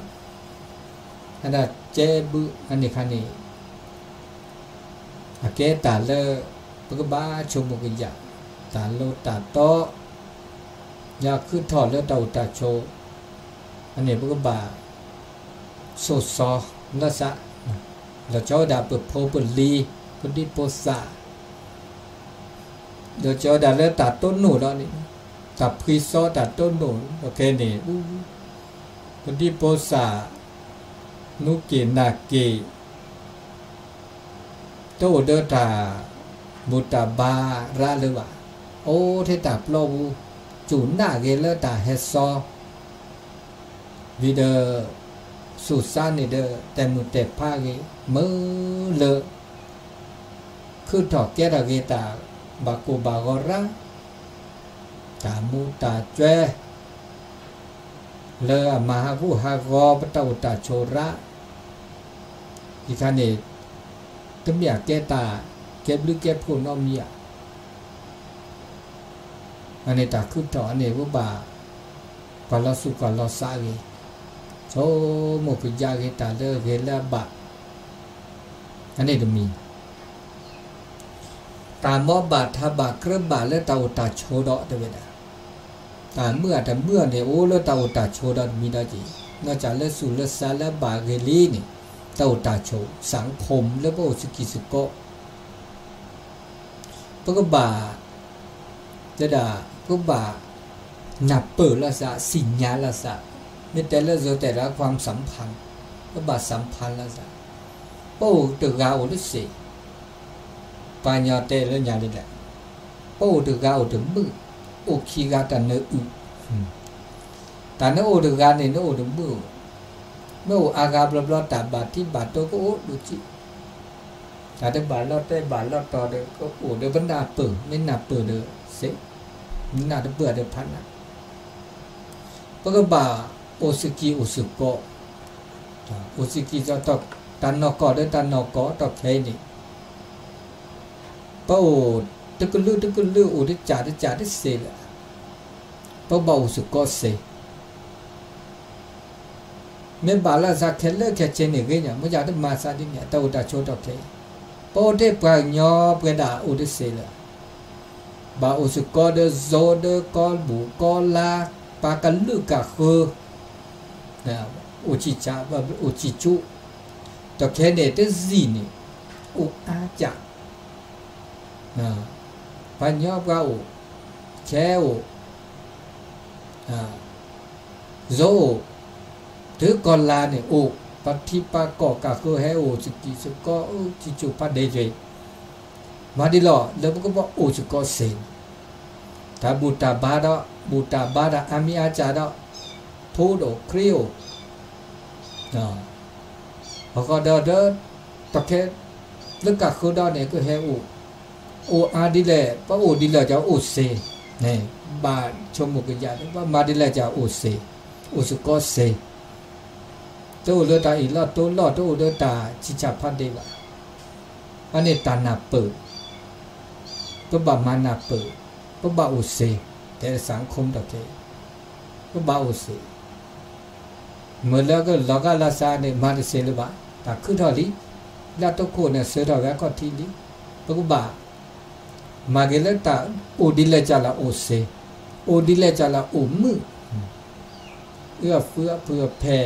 อันนั้นเจบุอันนี้คันนี้อาเกตาเลยปกบ้าชมบุกยาตาโลตาโตอยากขึ้นถอดแล้วตาโชอันนี้ปกบ้าช โซซอละสะแล้วจอดาเปิดโพเปิดลีปดิโปสะเดี๋ยวจอดาเลตัดต้นหนูแล้วนี่ตัดพิซอตัดต้นหนูโอเคนี่ปดิโปสะนุกินากิโตเดตาบุตาบาระเลวะโอเทตาปลบูจูน่าเกเลตาเฮซอวิเดสุสานนี่เดแต่มุเตพาเกมือเลคือถอกแกระเกตาบากูบากอระตามูตาเจเลมาฮากุฮากอปตาอุตาโชระอีคันนี่ก็มีแกตาเก็บหรือเก็บพูนอมีอันนี้ตาคือถออันนี้ว่าบากอลสุกอลสาเกโชโมกุยาเกตาเลเกลบะอันนี้จะมีตามอบาทาบาเครื่องบาและตาอุตาโชดอเตเวดาแต่เมื่อเนี่ยโอ้แล้วตาอุตาโชดอมีได้จีนอกจากเลสุเลสาและบาเกลีนี่ตาอุตาโชสังคมและพระโอสกิสุโกพระกบาจะด่าพระบานับเปิดละสะสิญญาละสะไม่แต่ละโซแต่ละความสัมพันธ์พระบาสัมพันธ์ละสะโอ้ตึกาโอลิเสปัญญาเตลญาลิแหละโอ้ตึกาโอตึมือโอคีกาตันเนอุแต่เนโอตึกาเนี่ยเนโอตึมือเมื่ออากาบลอตาบาที่บาโตก็โอ้ดูจิแต่เดบาลอเตบาลอต่อเดก็โอ้เดบรรดาเปิดไม่นับเปิดเดเสไม่นับเปิดเดพันนะปกบาโอสกิโอสุโกโอสกิจะตอกตันนอกอเดตันนอกอตอกแค่นี้ป้าโอตะกุลือโอได้จ่าได้เสละป้าบ่าวสุโกเสเมื่อบาลาสักแค่เลิกแค่เจนี่ก็ยังไม่อยากได้มาซาดิเนี่ยตาอุตาโชตอกแค่ป้าได้ปลายย่อเปดาโอได้เสละบ่าวสุโกเดโซเดกอลบุกอลาปากันลึกกะคือนะอุจิจาบอุจิจุตอกแค่เนี่ยได้จีนี่อุอาจักปัญญาเราแค่โซถือกอลาเนี่ยโอปฏิปากอกะคือให้โอสกิสก็จิจุปะเดเจมาดิลอแล้วก็บอกโอสก็เซนถ้าบูตาบาดาอามิอาจาดอโทโดคริโอพอก็เดอตะแค่ลึกกะคือดอเนี่ยก็ให้โออาดิเลปะโอดิเลจะโอเซเนี่ยบาชมมุกยาว่ามาดิเลจะโอเซโอสก็เซโตเลตาอีลอโตลอโตเลตาจิจาพันเดวะอันนี้ตานาเปิดก็บามานาเปิดก็บาโอเซแต่สังคมตะเกก็บาโอเซเมื่อแล้วก็ลอกาลาซาเนี่ยมาดิเซลบะตาคือทอลีลาโตโคเนี่ยเสือดอกก็ทีลีก็บามาเกลตาโอดิเลจาลาโอเซโอดิเลจาลาโอมือเอื้อเฟื้อเพื่อแผ่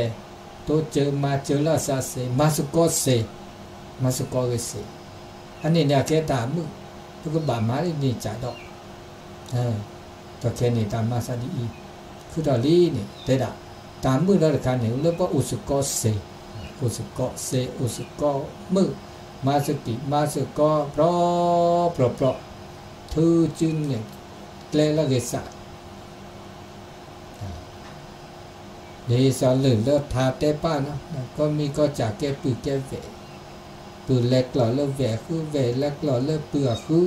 โตเจอมาเจอลาซาเซมาสกอเซมาสกอเซอันนี้เนี่ยแค่ตามือก็บามานี่จ่าดอกก็แค่นี้ตามมาซาดีคือตอลีนี่เตดะตามมือแล้วกันเนี่ยเรียกว่าอุสกอเซอุสกอเซอุสกอมือมาสกิมาสกอเพราะทือจึงเนี่ยเกลละเกษะนี่สอนเลยเลิศทาเตป้านะก็มีก็จากแกปืนแกเวปืนเล็กหล่อเลิศแหวคือแหวเล็กหล่อเลิศเปลือกคือ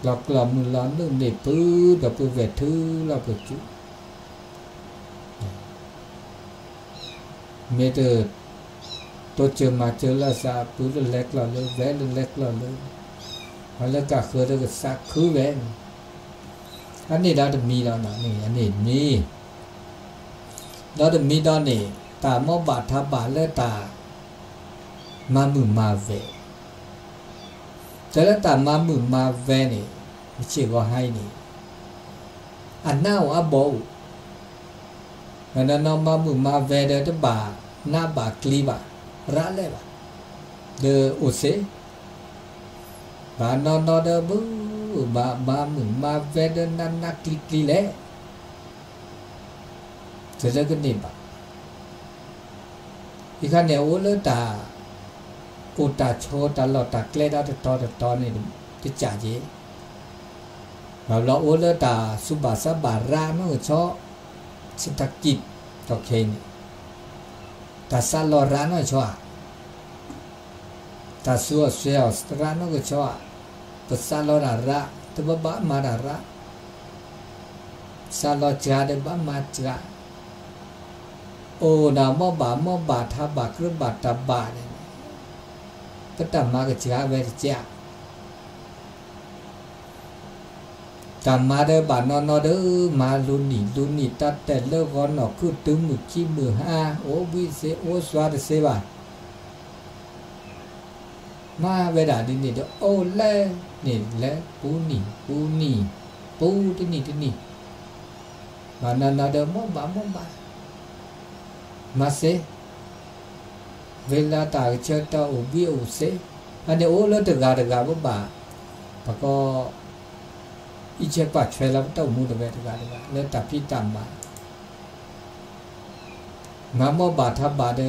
หลอกหล่อมือร้อนเรื่องเด็ดปืนกับปืนแหวทือเราเปิดจุเมเดอร์ตัวเจอมาเจอละซาปืนเล็กหล่อเลิศแหวเล็กหล่อเลิศแล้วก็คือเรื่องสักคือแหวนอันนี้เราจะมีแล้วนะนี่อันนี้มีเราจะมีตอนนี้ตามอบาทาบาและตามามือมาเวแต่ละตามามือมาเวนี่ไม่ใช่ก็ให้นี่อันน่าอับโบอันนั้นมามือมาเวเดตบา นาบากลีบะระเลยบะเดอโอเซบานอนเดบุมามึงมาเวเดนันนักลิกลีเล่จะเลิกกันนี่บะอีกขั้นเนี่ยโอเลตาโอตาโชตาหลอตาเกล้ดาตอนี่ที่จ่าเจแบบเราโอเลตาสุบาสบาราโนชอสิตากิจโอเคนี่ตาซาลอราโนชอตาสัวเซียวสตราโนก็ชอตาซาลอราระตบบ้ามาราระซาลอจาเดบ้ามาจาโอ้นามอบาทาบากรือบาตาบาเนี่ยก็ตามมาก็จ้าเวทจ้าตามมาเดบานอนเดมาลุนีตัดแต่เลิกก่อนออกคือตึงมือขี้มือห้าโอวิเซโอสวาดเซบามาเวลาดินี่เดโอเล่นี่แหละปูที่นี่บานอนเดมอบามาเซเวลาตาเชิดตาอุบิโอเซอันนี้โอ้แล้วตะกาบ่าปะก็อีเชปะช่วยแล้วเต้ามูตะเวตะกาแล้วตาพี่ตามมามอบาทบาเด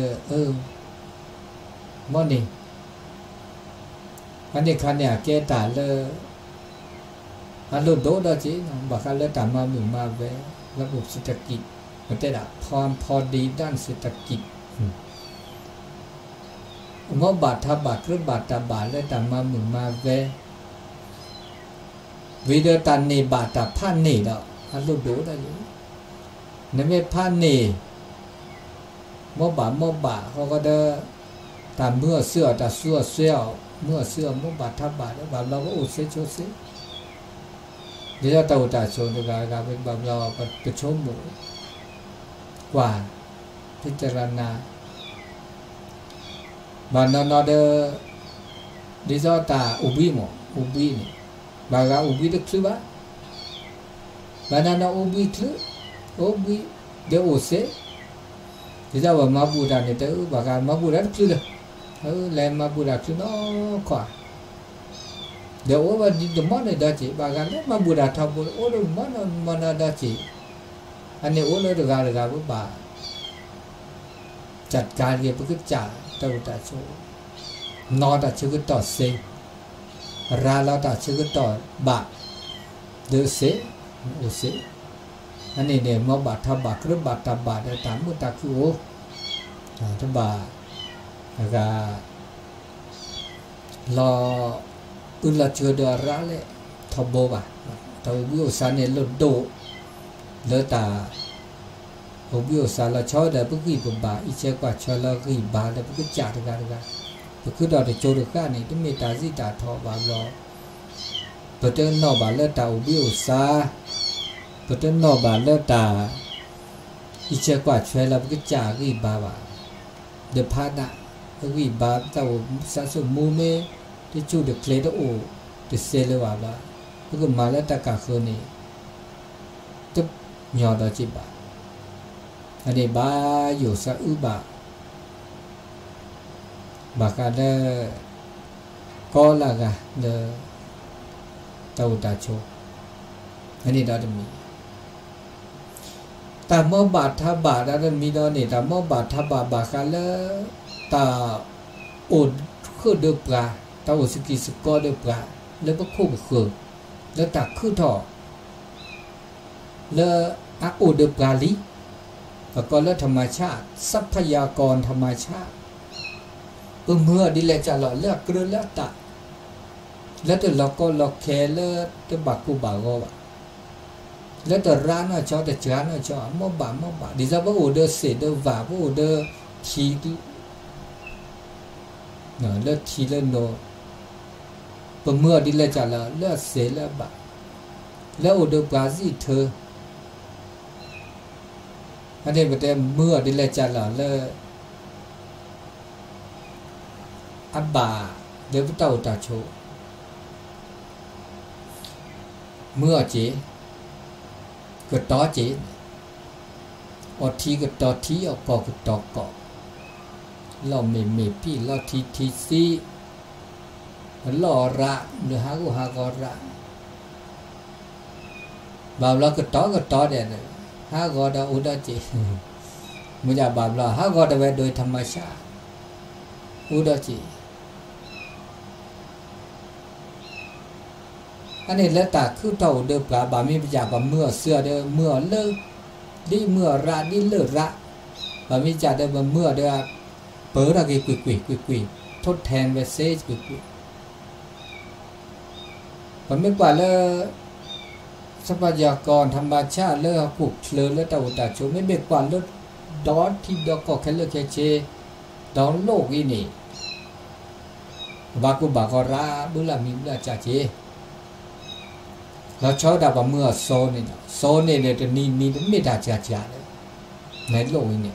มอนี่อันนี้คันเนี่ยแกตาเลอันโลโดดจิบักคันเลตามามึงมาเวระบบเศรษฐกิจมันได้ความพอดีด้านเศรษฐกิจมอบาทบาหรือบาตาบาและตามามึงมาเววิเดตันเนบาตาพันเนดอกอันลูกดูได้เลยนั่นไม่พันเนมอบาเขาก็ได้ตามเมื่อเสื้อตาเสื้อเมื่อเสื้อมอบาทบาแล้วบาเราก็อุเซโชเซเดี๋ยวตาอุตาโชนกาเป็นบาเราไปชมหมู่กว่าพิจารณาบานอนเดดิซอตาอุบินี่บางอุบิตคลุบะบานานาอุบิคลุเดโอเซดิซาว่ามาบูดาเนี่ยเตอบางมาบูดาคลุเลยแลมาบูดาคลุนอขวาเดี๋ยวว่าดิดมอนเนี่ยได้จีบางเนี่ยมาบูดาทับบูโอ้ดูมันได้จีอันนี้โอ้เลยเรื่องบุบาจัดการเกี่ยวกับจ่าเต่าตาโชนอตาชื่อต่อเซราลาตาชื่อต่อบาเดเซโอเซอันนี้เนี่ยมอบาทบาหรือบาตาบาได้ตามมุตาคือโอทบาแล้วก็รออุลาเชื่อเดอราเลยทบโบบาทบวิโอซาเนี่ยลดโดเลตาโอบิโอซาลาชอเดปุกิปบาอิเชกว่าชอลากิบาเดปุกิจ่าตะกาปุกิดอเดโจรกานี่ที่เมตาซิตาทอบาลอปะเตนนอบาเลตาโอบิโอซาปะเตนนอบาเลตาอิเชกว่าชอลาปุกิจ่ากิบาบาเดพานะกิบาตาโอซาสุมูเมที่จูเดเคลโดโอที่เซเลวาลาปุกิมาเลตากาโคนี่ตึบญอดอจิบาอันนี้บาอยู่ซะอุบะบากาเดก็ละกะเดตาอุตาโชอันนี้ดอดมีตามอบาทบาดอมีดอนี่ตามอบาทบาบากาเลตาอุดคือเดปลาตาอุสกิสกอเดปลาแล้วก็คู่คือแล้วตาคือทอแล้วอะอุดปลาลีแล้วก็เรื่องธรรมชาติทรัพยากรธรรมชาติเมื่อดิเลจะหล่อเลือกเกลือเลือกตะแล้วแต่เราก็เราแค่เลือกแต่บักกูบากว่าแล้วแต่ร้านน่ะชอบแต่ร้านน่ะชอบมอบาดิจะว่าโอเดอร์เสดว่าโอเดอร์ทีเนาะเลือกทีเลือกโนเมื่อดิเลจะหล่อเลือกเสเลือกบาแล้วโอเดอร์ปราซีเธออันนี้ประเด็นเมื่อดิเลจาละเลอับบาเดี๋ยวเต่าตาโชเมื่อจีก็ต่อจีอดทีก็ต่อทีออกกอก็ต่อเกาะ เราไม่พี่เราทีซีหล่อระหรือหากูหากอระบาปเราก็ต่อเด่นหากอดาอุดาจีมุจาบาปเราหากอดาเวโดยธรรมชาติอุดาจีอันนี้แล้วตาคือเต่าเดือบปลาบามีปัญญาบาเมื่อเสื้อเดือเมื่อเลิกดีเมื่อระดีเลิกระบามีจ่าเดือบาเมื่อเดือเปิดอะไรกุยทดแทนเวเซจกุยบาไม่กว่าเลยทรัพยากรธรรมชาติเลิกขุกเลือเลิกตาอุตาโชไม่เบ็ดกว่าเลิกดอนที่ดอกก็แค่เลิกแค่เชดอนโลกอีนี่บากุบากราบุลามีบุลาจ่าเจเราชอบดับเมื่อโซนี่เนี่ยจะนี่ไม่ได้จ่าเลยในโลกนี้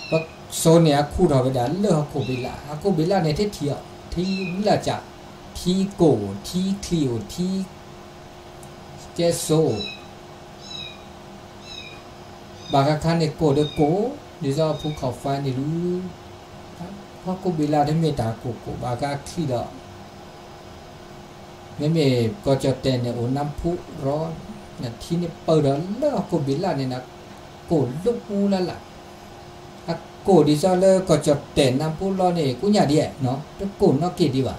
เพราะโซเนี่ยคู่เราไปได้เลือกคู่บิลาในที่เที่ยวที่บิลาจ่าที่โกที่คลิวที่เจโซบางครั้งเนี่ยโกเดโกดิจะภูเขาไฟนี่รู้เพราะคู่บิลาที่ไม่ตาโกบางครั้งคลิดไม่ก็จะเต้นเนี่ยโอ้น้ำพุร้อนเนี่ยที่นี่เปิดแล้วก็บิลล่าเนี่ยนะโกลุกมูแล้วล่ะโกดิซาเลก็จะเต้นน้ำพุร้อนเนี่ยกูอยากดีเนาะแต่โกนอกกีดีว่า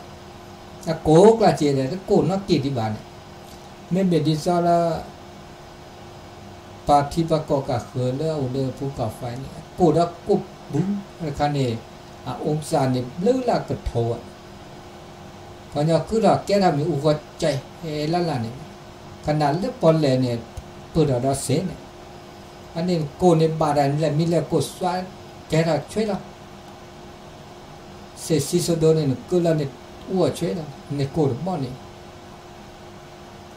โกกลาเจเลยแต่โกนอกกีดีบ้านเนี่ยไม่ดิซาละปาทิปกกะเขอแล้วเลยภูเขาไฟเนี่ยโกดักกุบบุ้งอะไรคันเนี่ยองศาเนี่ยเลือละกระโถพอเนี่ยคือเราแก้ทำมีอุกใจละเนี่ยขนาดเลือกปอนเลยเนี่ยเปิดเราเสียเนี่ยอันนี้โกในบาดานเลยมีเลยโกสวาแก้เราช่วยเราเสซิโซโดเนี่ยก็เราเนี่ยอ้วช่วยเราเนี่ยโกดบ้านเนี่ย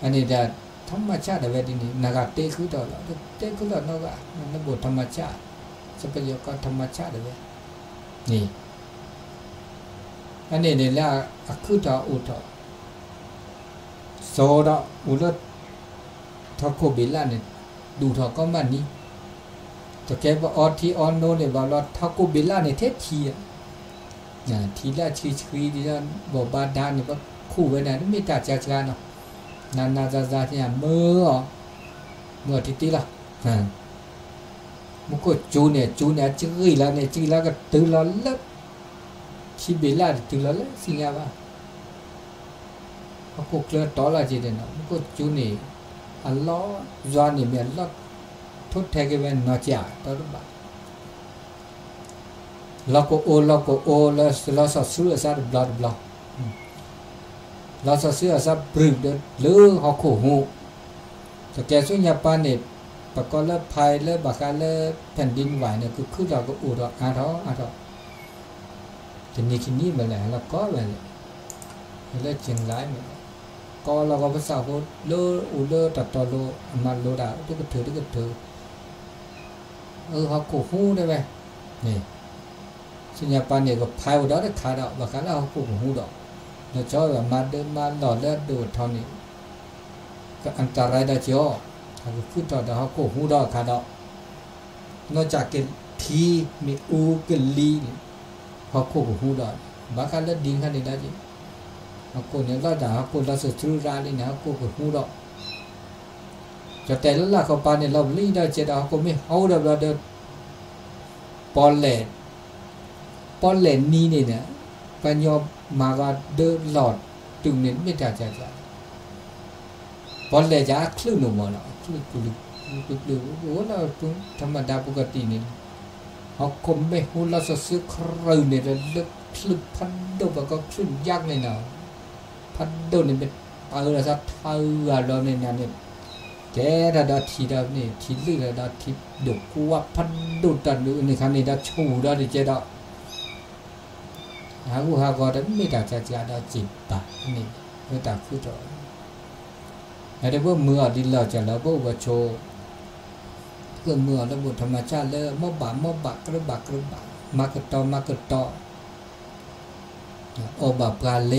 อันนี้จะธรรมชาติแบบนี้นักเตะคือเราเตะคือเราเนาะนั่นบทธรรมชาติจะเป็นอย่างก็ธรรมชาติแบบนี่อันนี้เนี่ยละคือต่ออุตโซดาอุลทักโคบิลาเนี่ยดูทอก็มันนี่แต่แกว่าออทีออนโนเนี่ยว่าเราทักโคบิลาเนี่ยเททีเนี่ยทีละชีดีละบอกบาดานเนี่ยว่าคู่ไว้เนี่ยไม่ตัดจากกันเนาะนาซาเนี่ยเมื่อทีละมุกจูเนี่ยจื้อแล้วก็ตื่นแล้วชีบิลาตื่นแล้วสิงห์ว่าเขาคุกเลือดต่อละจีเดนะมุกจูนี่อัลลอฮ์จวนนี่มีอัลลอฮ์ทุกแทกันเป็นนัจญาต่อรูปล็อกโอแล้วสัตว์ซื้อสัตว์บลาแล้วสัตว์ซื้อสัตว์ปรึกเดือดหรือเขาขู่หูแต่แกสุญญาปานเนี่ยปกติเลิกภัยเลิกบักการเลิกแผ่นดินไหวเนี่ยคือเราก็อุดอาท้อทีนี้มาแล้วก็แบบเลิกเชียงรายมาก็เราก็ภาษาพูดเลิกอุดเลิกตัดต่อโลมาโลดาทุกถือเขาขู่หูได้ไหมนี่สุญญาปานเนี่ยก็ภัยอุดได้ขาดบักการเราขู่หูดอกเราชอบแบบมาเดินมาหล่อเลือดดูดเท่านี้ก็อันตรายได้เจ้าถ้าขึ้นต่อแต่เขาขู่หูดอกขาดนอกจากเกินทีมีอูเกินลีเขาขู่หูดอกบักการเลือดดิ้งขันนี้ได้จีเขาขู่เนี่ยเราด่าเขาขู่เราสุดทุราเลยเนี่ยเขาขู่หูดอกจะแต่ละเขาปานเนี่ยเราลีได้เจ้าเขาไม่เอาเดี๋ยวเราเดินปอนเล่นนี้เนี่ยปัญญามาว่าเดินหลอดตึงเนี่ยไม่ได้ใจพอเลยจะคลื่นหนุ่มเนาะคลื่นกุลิโอ้เราธรรมดาปกตินี่เขาคมไม่หูเราซื้อคลื่นเนี่ยเลือกคลื่นพันโดแล้วก็คลื่นยากเลยเนาะพันโดเนี่ยเป็นอะไรสักเท่าเราเนี่ยแกระดับทีเดียวนี่ทีลึกระดับทีเดือดกูว่าพันโดตันดูในครั้งนี้ได้ชูได้ดิเจดาหาก็ได้ไม่ได้จะได้จิตตานี่ไม่ได้คือตัวแต่ว่าเมื่อดินเราจะแล้วว่าโชเพื่อเมื่อระบบธรรมชาติเลยมอบบกระบะมากระต่อโอบาปลาเล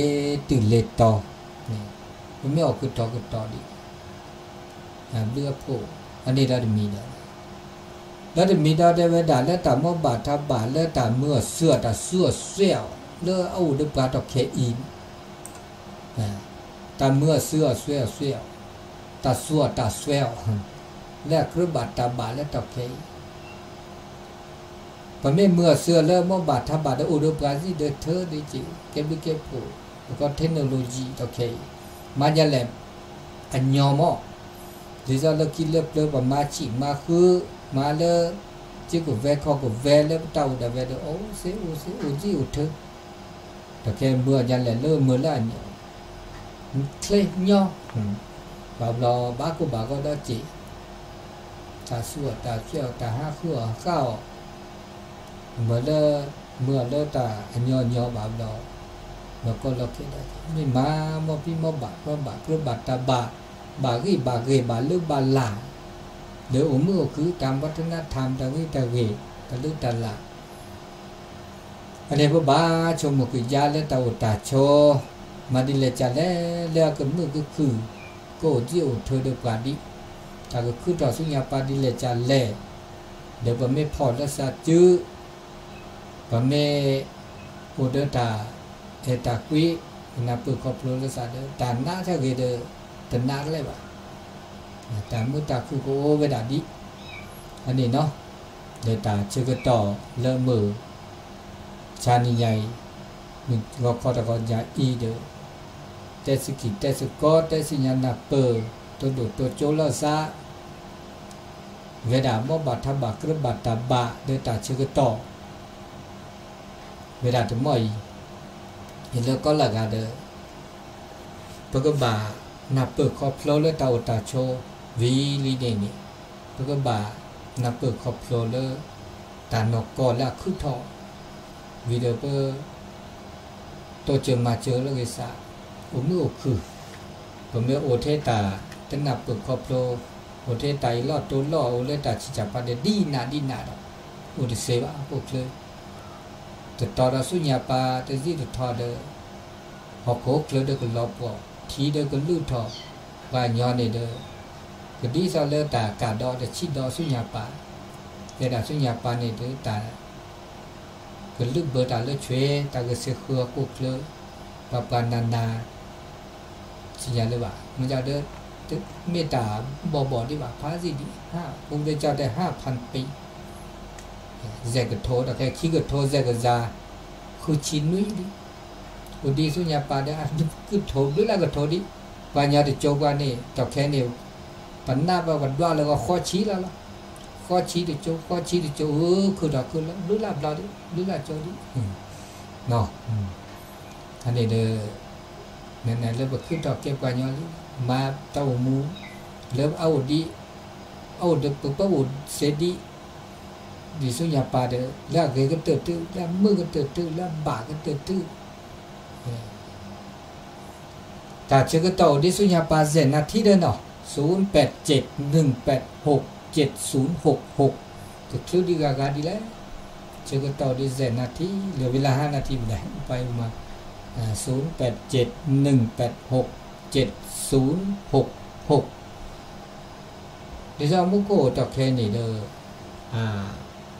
ตื่นเลต่อนี่มันไม่ออกคือต่อดิเลือกโผอันนี้เราจะมีเด้อ แล้วจะมีดาวเดวดาแล้วแต่เมื่อบาทบาทแล้วแต่เมื่อเสื้อแต่เสื้อเสี้ยวเลือเอาดึกปลาตอกเคอินแต่เมื่อเสื้อเสี้ยวเสี้ยวตาสัวตาเสี้ยวแล้วคือบาทบาทแล้วตอกเคพอไม่เมื่อเสื้อเริ่มเมื่อบาทบาทแล้วอุดมการที่เดินเธอดีจีเก็บดูเก็บผูแล้วก็เทคโนโลยีตอกเคมาจะแหลมอันยอมอ่ะดิฉันเลิกคิดเลิกเลิกมาชิมาคือมาเลยchỉ có về kho có về lên tàu đã về được ô xí gì ô thứแต่แค่เมื่อยันแหล่เริ่มเมื่อแล้วเนี่ยเคล้ย่อบ่าวรอบ้าก็บ่าก็ได้จีตาสั่วตาเขี้ยวตาห้าขั้วข้าวเมื่อเลิกตาย่อบ่าวรอแล้วก็เราคิดได้ไม่มาบ่พี่บ่บาเพื่อบาตาบากี่บาเกบาลึกบาหลาเดี๋ยวมือคือตามวัฒนธรรมตะวิตะเวตะลึกตะละอันนี้พระบาชมมุกิยาและตาอุตาโชมาดิเลจัลแล้วก็มือก็คือโกจิโอเธอเดปาดิตาก็คือต่อสุญญาปาดิเลจัลเดี๋ยวก็ไม่พอละสัจจื้อก็ไม่โอเดตาเอตากุยนาปุขอบโลละสัจตาหน้าถ้าเกเดตาหน้าอะไรวะแต่เมื่อตาคือโกเวดาดิอันนี้เนาะเดตาเชื่อก็ต่อเริ่มมือชานิใหญ่mình có ta có giá y đượcแต่สกิแต่สกอแต่สิญาณเปอตัวดูตัวโจลซาเวดามอบาทบากระบาตาบะเดตาเชื่อก็ต่อเวดาถึงมอยเห็นแล้วก็หลักาเดปกบานับเปิดคอพลเลตาอุตาโชวีลีเดนี่ปกบานับเปิดคอพลเลตานกกอละคือทอวีเดเปอตัวเจอมาเจอแล้วกิสาผมไม่โอคือผมไม่โอเทตาแต่นับเปิดคอพลโอเทตาลอดตัวล่อโอเลตาชิจับปาเดดีนาอุดิเซวะพวกเลยแต่ตอนเราสุญญาปาแต่ที่ตัวทอเดหอกโคกเลยเดก็รอปอทีเดก็ลื่นทอว่าย้อนเดก็ดีซะเลยตากาดอแต่ชิดอสุญญาปาแต่ดาสุญญาปาเนี่ยเดตาก็ลึกเบอร์ตาเลือช่วยตาก็เสียขัวกุกเลยปะปานาสิญาเลยว่ามันจะเดินเมตตาบ่ดีว่าพระสิดี5องค์เจ้าได้ 5,000 ปีแจกโทแต่แค่ขี้กโทแจกจาคือชินนุ้ยดิอุดีสุญญาปาได้คือโทหรือละก็โทดิปัญญาที่โจกว่านี่ตอกแค่นี่ปัญญาว่าวันว่าแล้วก็ข้อชี้แล้วข้อชี้ที่โจคือดอกคือแล้วรู้ลาบเราดิรู้ลาโจดิเนาะอันนี้เด้อนั่นแล้วบ่คือดอกเก็บกว่าย้อนมาเต้าหมูแล้วเอาดิเอาเด้อปะอุเสดิดิสุญญาปาเด้อแล้วเกก็เติบตื้อแล้วมือก็เติบตื้อแล้วบาก็เติบตื้อแต่เชื่อก็ต่อดิสุญญาปาเซนาทีเด้อเนาะ0871867066ก็คือดีกาดีแล้วเชื่อก็ต่อดิเซนาทีเหลือเวลา5นาทีบ่ได้ไปมา0871867066ดิซามุโกตอกแค่นี้เด้อ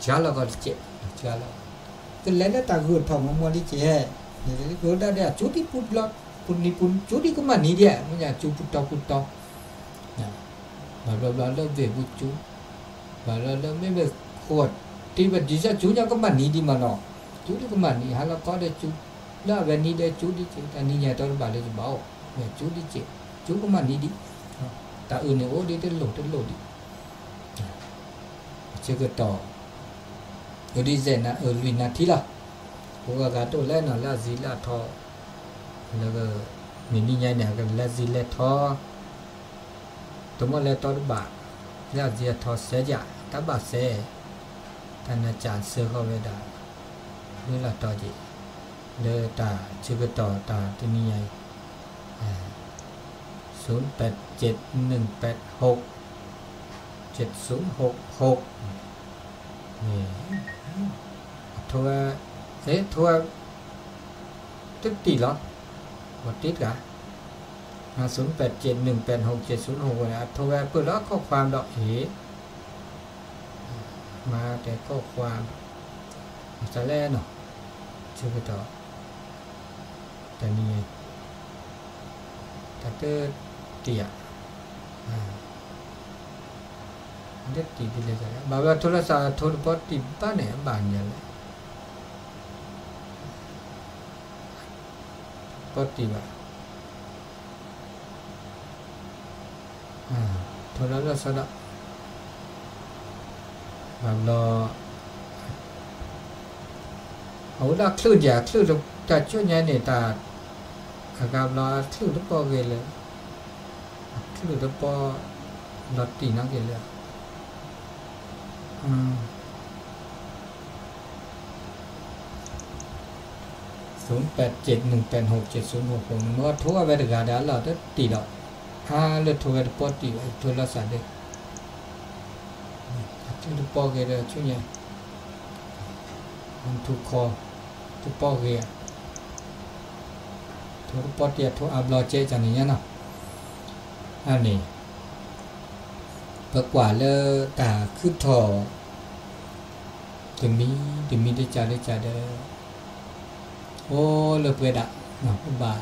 ชาแล้วก็เจ็บชาแล้วก็แล้วตากูทำมันดิเจ้นี่ก็ได้จุดที่พุดลอดปุนนี่ปุนจุดที่ก็มานี่เดียมันจะจุดพุดตอนะบาเริ่มเวบุจุบาเริ่มไม่เป็นขวดที่ว่าดิซาจุเนี่ยก็มานี่ดีมาเนาะจุดที่ก็มานี่หาแล้วก็ได้จุดแล้ววันนี้ได้จุดที่อันนี้เนี่ยตอนบาเลยจะบอกเนี่ยจุดที่จุดก็มานี่ดิตาอื่นเนี่ยโอ้ได้โหลดดิเชื่อก็ต่อดีเซนะลุยนาทีละโอ้ก็ตัวแรกน่ะละซีละทอแล้วก็นี่ใหญ่เนี่ยก็ละซีละทอตัวมันละทอบาละซีทอเสียจ้ะตาบาเสท่านอาจารย์เสือเขาไว้ได้นี่ละต่อจิเลตาชื่อก็ต่อตาที่นี่ใหญ่0871867066นี่ทัวเอ๊ะทัวตึ๊ดตีหรอบ่ติดกะ0871867066นะทัวเปิดแล้วข้อความดอก มาแต่ก็ความจะแล่เนาะชื่อก็ต่อแต่นี่แต่เตอเตียเด็ดตีเลยจ้ะบางวันโทรศัพท์โทรศัพท์ตีบ้านเนี่ยบางอย่างเลยปกติว่าโทรศัพท์บางเราเอาละคลื่นอย่าคลื่นจะช่วยยัยเนี่ยตาอาการเราคลื่นทุกปอเกเลยคลื่นทุกปอลดตีนักเกเลย0871867066เมื่อทั่วเวลาเดี๋ยวเราจะตีดอกเลือดทั่วเวลาปอตีโทรศัพท์เด็กคลื่นทุกปอเกเลยช่วยยัยมันทุกคอทุกปอเกยทุกปอตีทุกอับลอเจจันนี่เนาะอันนี้เปิดกว่าเลยตาขึ้นถอถึงมีได้จ่าเด้อโอ้เลิกเวดะเนาะบ่า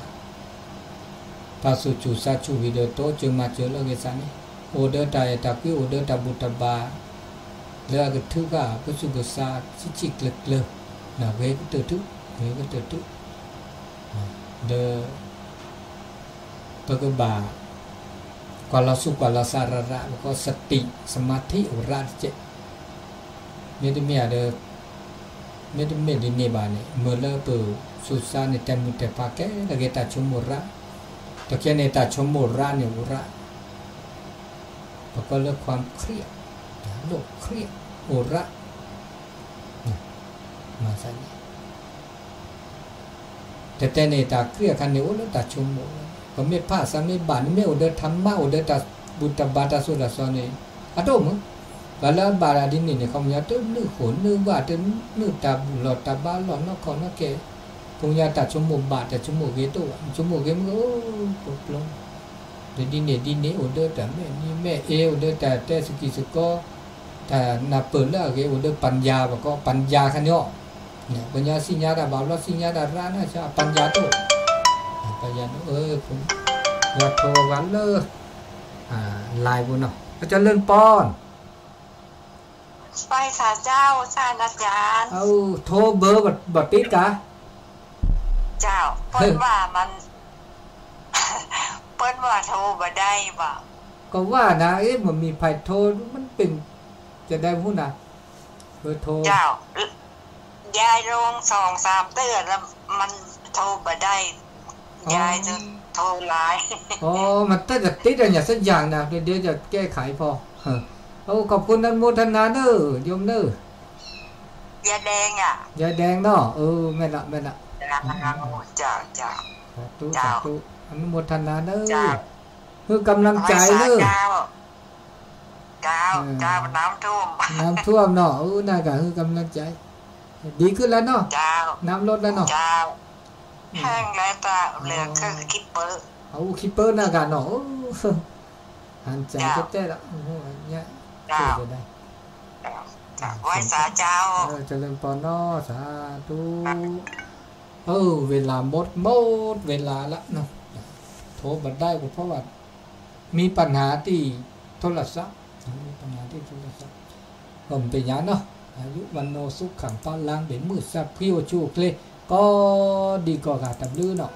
ปาสุจูซาชูวิดีโอโตจึงมาเจอเลิกเกษานี่โอเดอร์ตายตาพิโอเดอร์ตาบุตบาเลือกทุกข์ก็สุกษาชิกเล็กๆนะเวก็เตตุเดอปะกบ่ากว่าเราสุกว่าเราสาระแล้วก็สติสมาธิอุราเจไม่ได้มีอะไรไม่ได้เนบานี่เมื่อเลิกเปิดสุสานในแต่มุตแต่ปากแก่แล้วก็ตาชมโมระตะเกียในตาชมโมระเนี่ยอุระแล้วก็เลิกความเครียดโลกเครียดอุระมาใส่แต่ในตาเครียดกันเนี่ยโอ้แล้วตาชมโมก็ไม่พลาดสามีบ้านไม่อุดธรรมะอุดตาบุตรบาตาสุรสอนนี่อะโตมั้งบาลาบาราดินนี่เขามีตัวนึกโหนึกว่าตัวนึกตาบุหลอดตาบ้าหลอดนอกคอนอกเกคงยาตัดชมโมบาแต่ชมโมเกตัวชมโมเกมันก็ตกลงเดี๋ยวดินเนี่ยอุดแต่แม่อุดแต่สกิสก็แต่นับเปิดแล้วเกอุดปัญญาบอกก็ปัญญาขันย่อเนี่ยปัญญาสิญญาดาบาลสิญญาดารานะใช่ปัญญาตัวปัญญาผมอยากโทรวันเลยไลน์บุญเนาะจะเลื่อนป้อนไปสาเจ้าสาอาจารย์เอาโทรเบอร์บัดปิดกะเจ้าเปิ้นว่ามันเปิ้นว่าโทรบ่ได้บ่ก็ว่านะมันมีไผโทรมันเป็นจะได้พูดนะเบอร์โทรเจ้ายายลง2-3เตือนแล้วมันโทรบ่ได้ยายจะโทรไลน์มันถ้าจะติดอะไรสักอย่างนะเดี๋ยวจะแก้ไขพอขอบคุณอนุโมทนาเด้อโยมเด้อยาแดงยาแดงเนาะแม่ละจ้าสาธุอนุโมทนาเด้อคือกำลังใจเด้อจ้าน้ำท่วมเนาะน่าก็คือกำลังใจดีขึ้นแล้วเนาะน้ำลดแล้วเนาะแห้งแล้วตาเหลือคือคิปเปอร์คิปเปอร์น่ากันเนาะหันใจเต้ละโอ้โหเนี่ยจะได้ไหว้สาเจ้าเจริญพรเนาะสาธุเวลาหมดเวลาละเนาะโทรบัดได้เพราะว่ามีปัญหาที่โทรศัพท์ผมเป็นอย่างเนาะอายุวันโนสุขขังปานล้างเป็นมือซับพิวชูเคลก็ดีกว่าการทำลื้อเนาะ